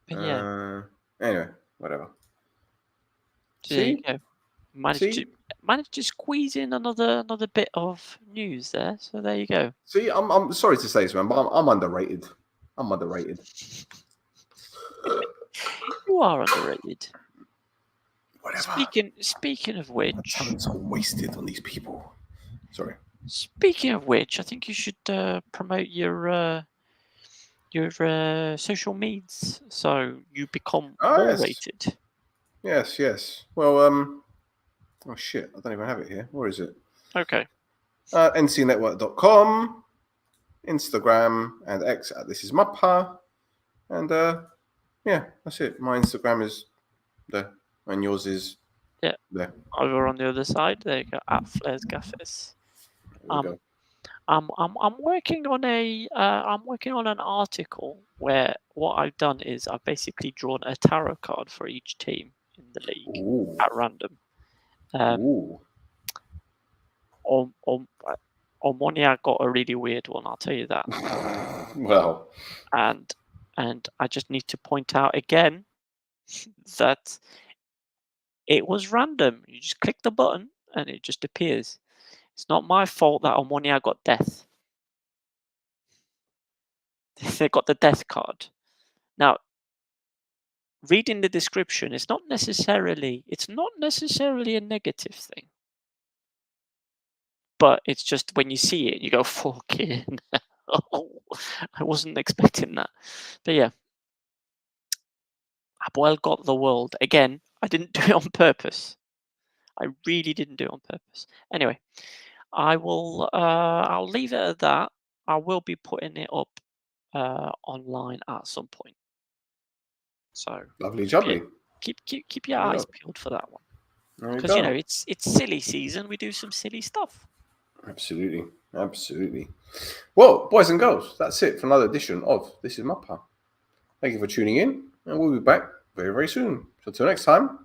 But yeah. Anyway, whatever. So there you go. Managed to squeeze in another bit of news there. So there you go. See, I'm sorry to say this, man, but I'm underrated. You are underrated. Whatever. Speaking of which, my talents are wasted on these people. Sorry. Speaking of which, I think you should promote your social medias so you become more rated. Yes. Well, oh shit, I don't even have it here. Where is it? Okay. ncnetwork.com, Instagram and X at This Is Mappa, and yeah, that's it. My Instagram is there, and yours is there. Over on the other side, there you go, at Flares Gaffes. I'm working on an article where what I've done is I've basically drawn a tarot card for each team in the league at random. Omonia got a really weird one, I'll tell you that. Well, and I just need to point out again that it was random. You just click the button and it just appears. It's not my fault that Omonia got death. They got the death card. Now, reading the description, it's not necessarily a negative thing. But it's just when you see it, you go, fucking hell. I wasn't expecting that. But yeah. Abuel got the world. Again, I didn't do it on purpose. I really didn't do it on purpose. Anyway, I'll leave it at that. I will be putting it up online at some point. So Lovely jubbly. Keep your eyes peeled for that one. Because it's silly season. We do some silly stuff. Absolutely. Well, boys and girls, that's it for another edition of This is Mappa. Thank you for tuning in, and we'll be back very, very soon. So until next time.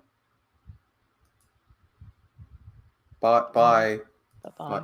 Bye. Bye-bye.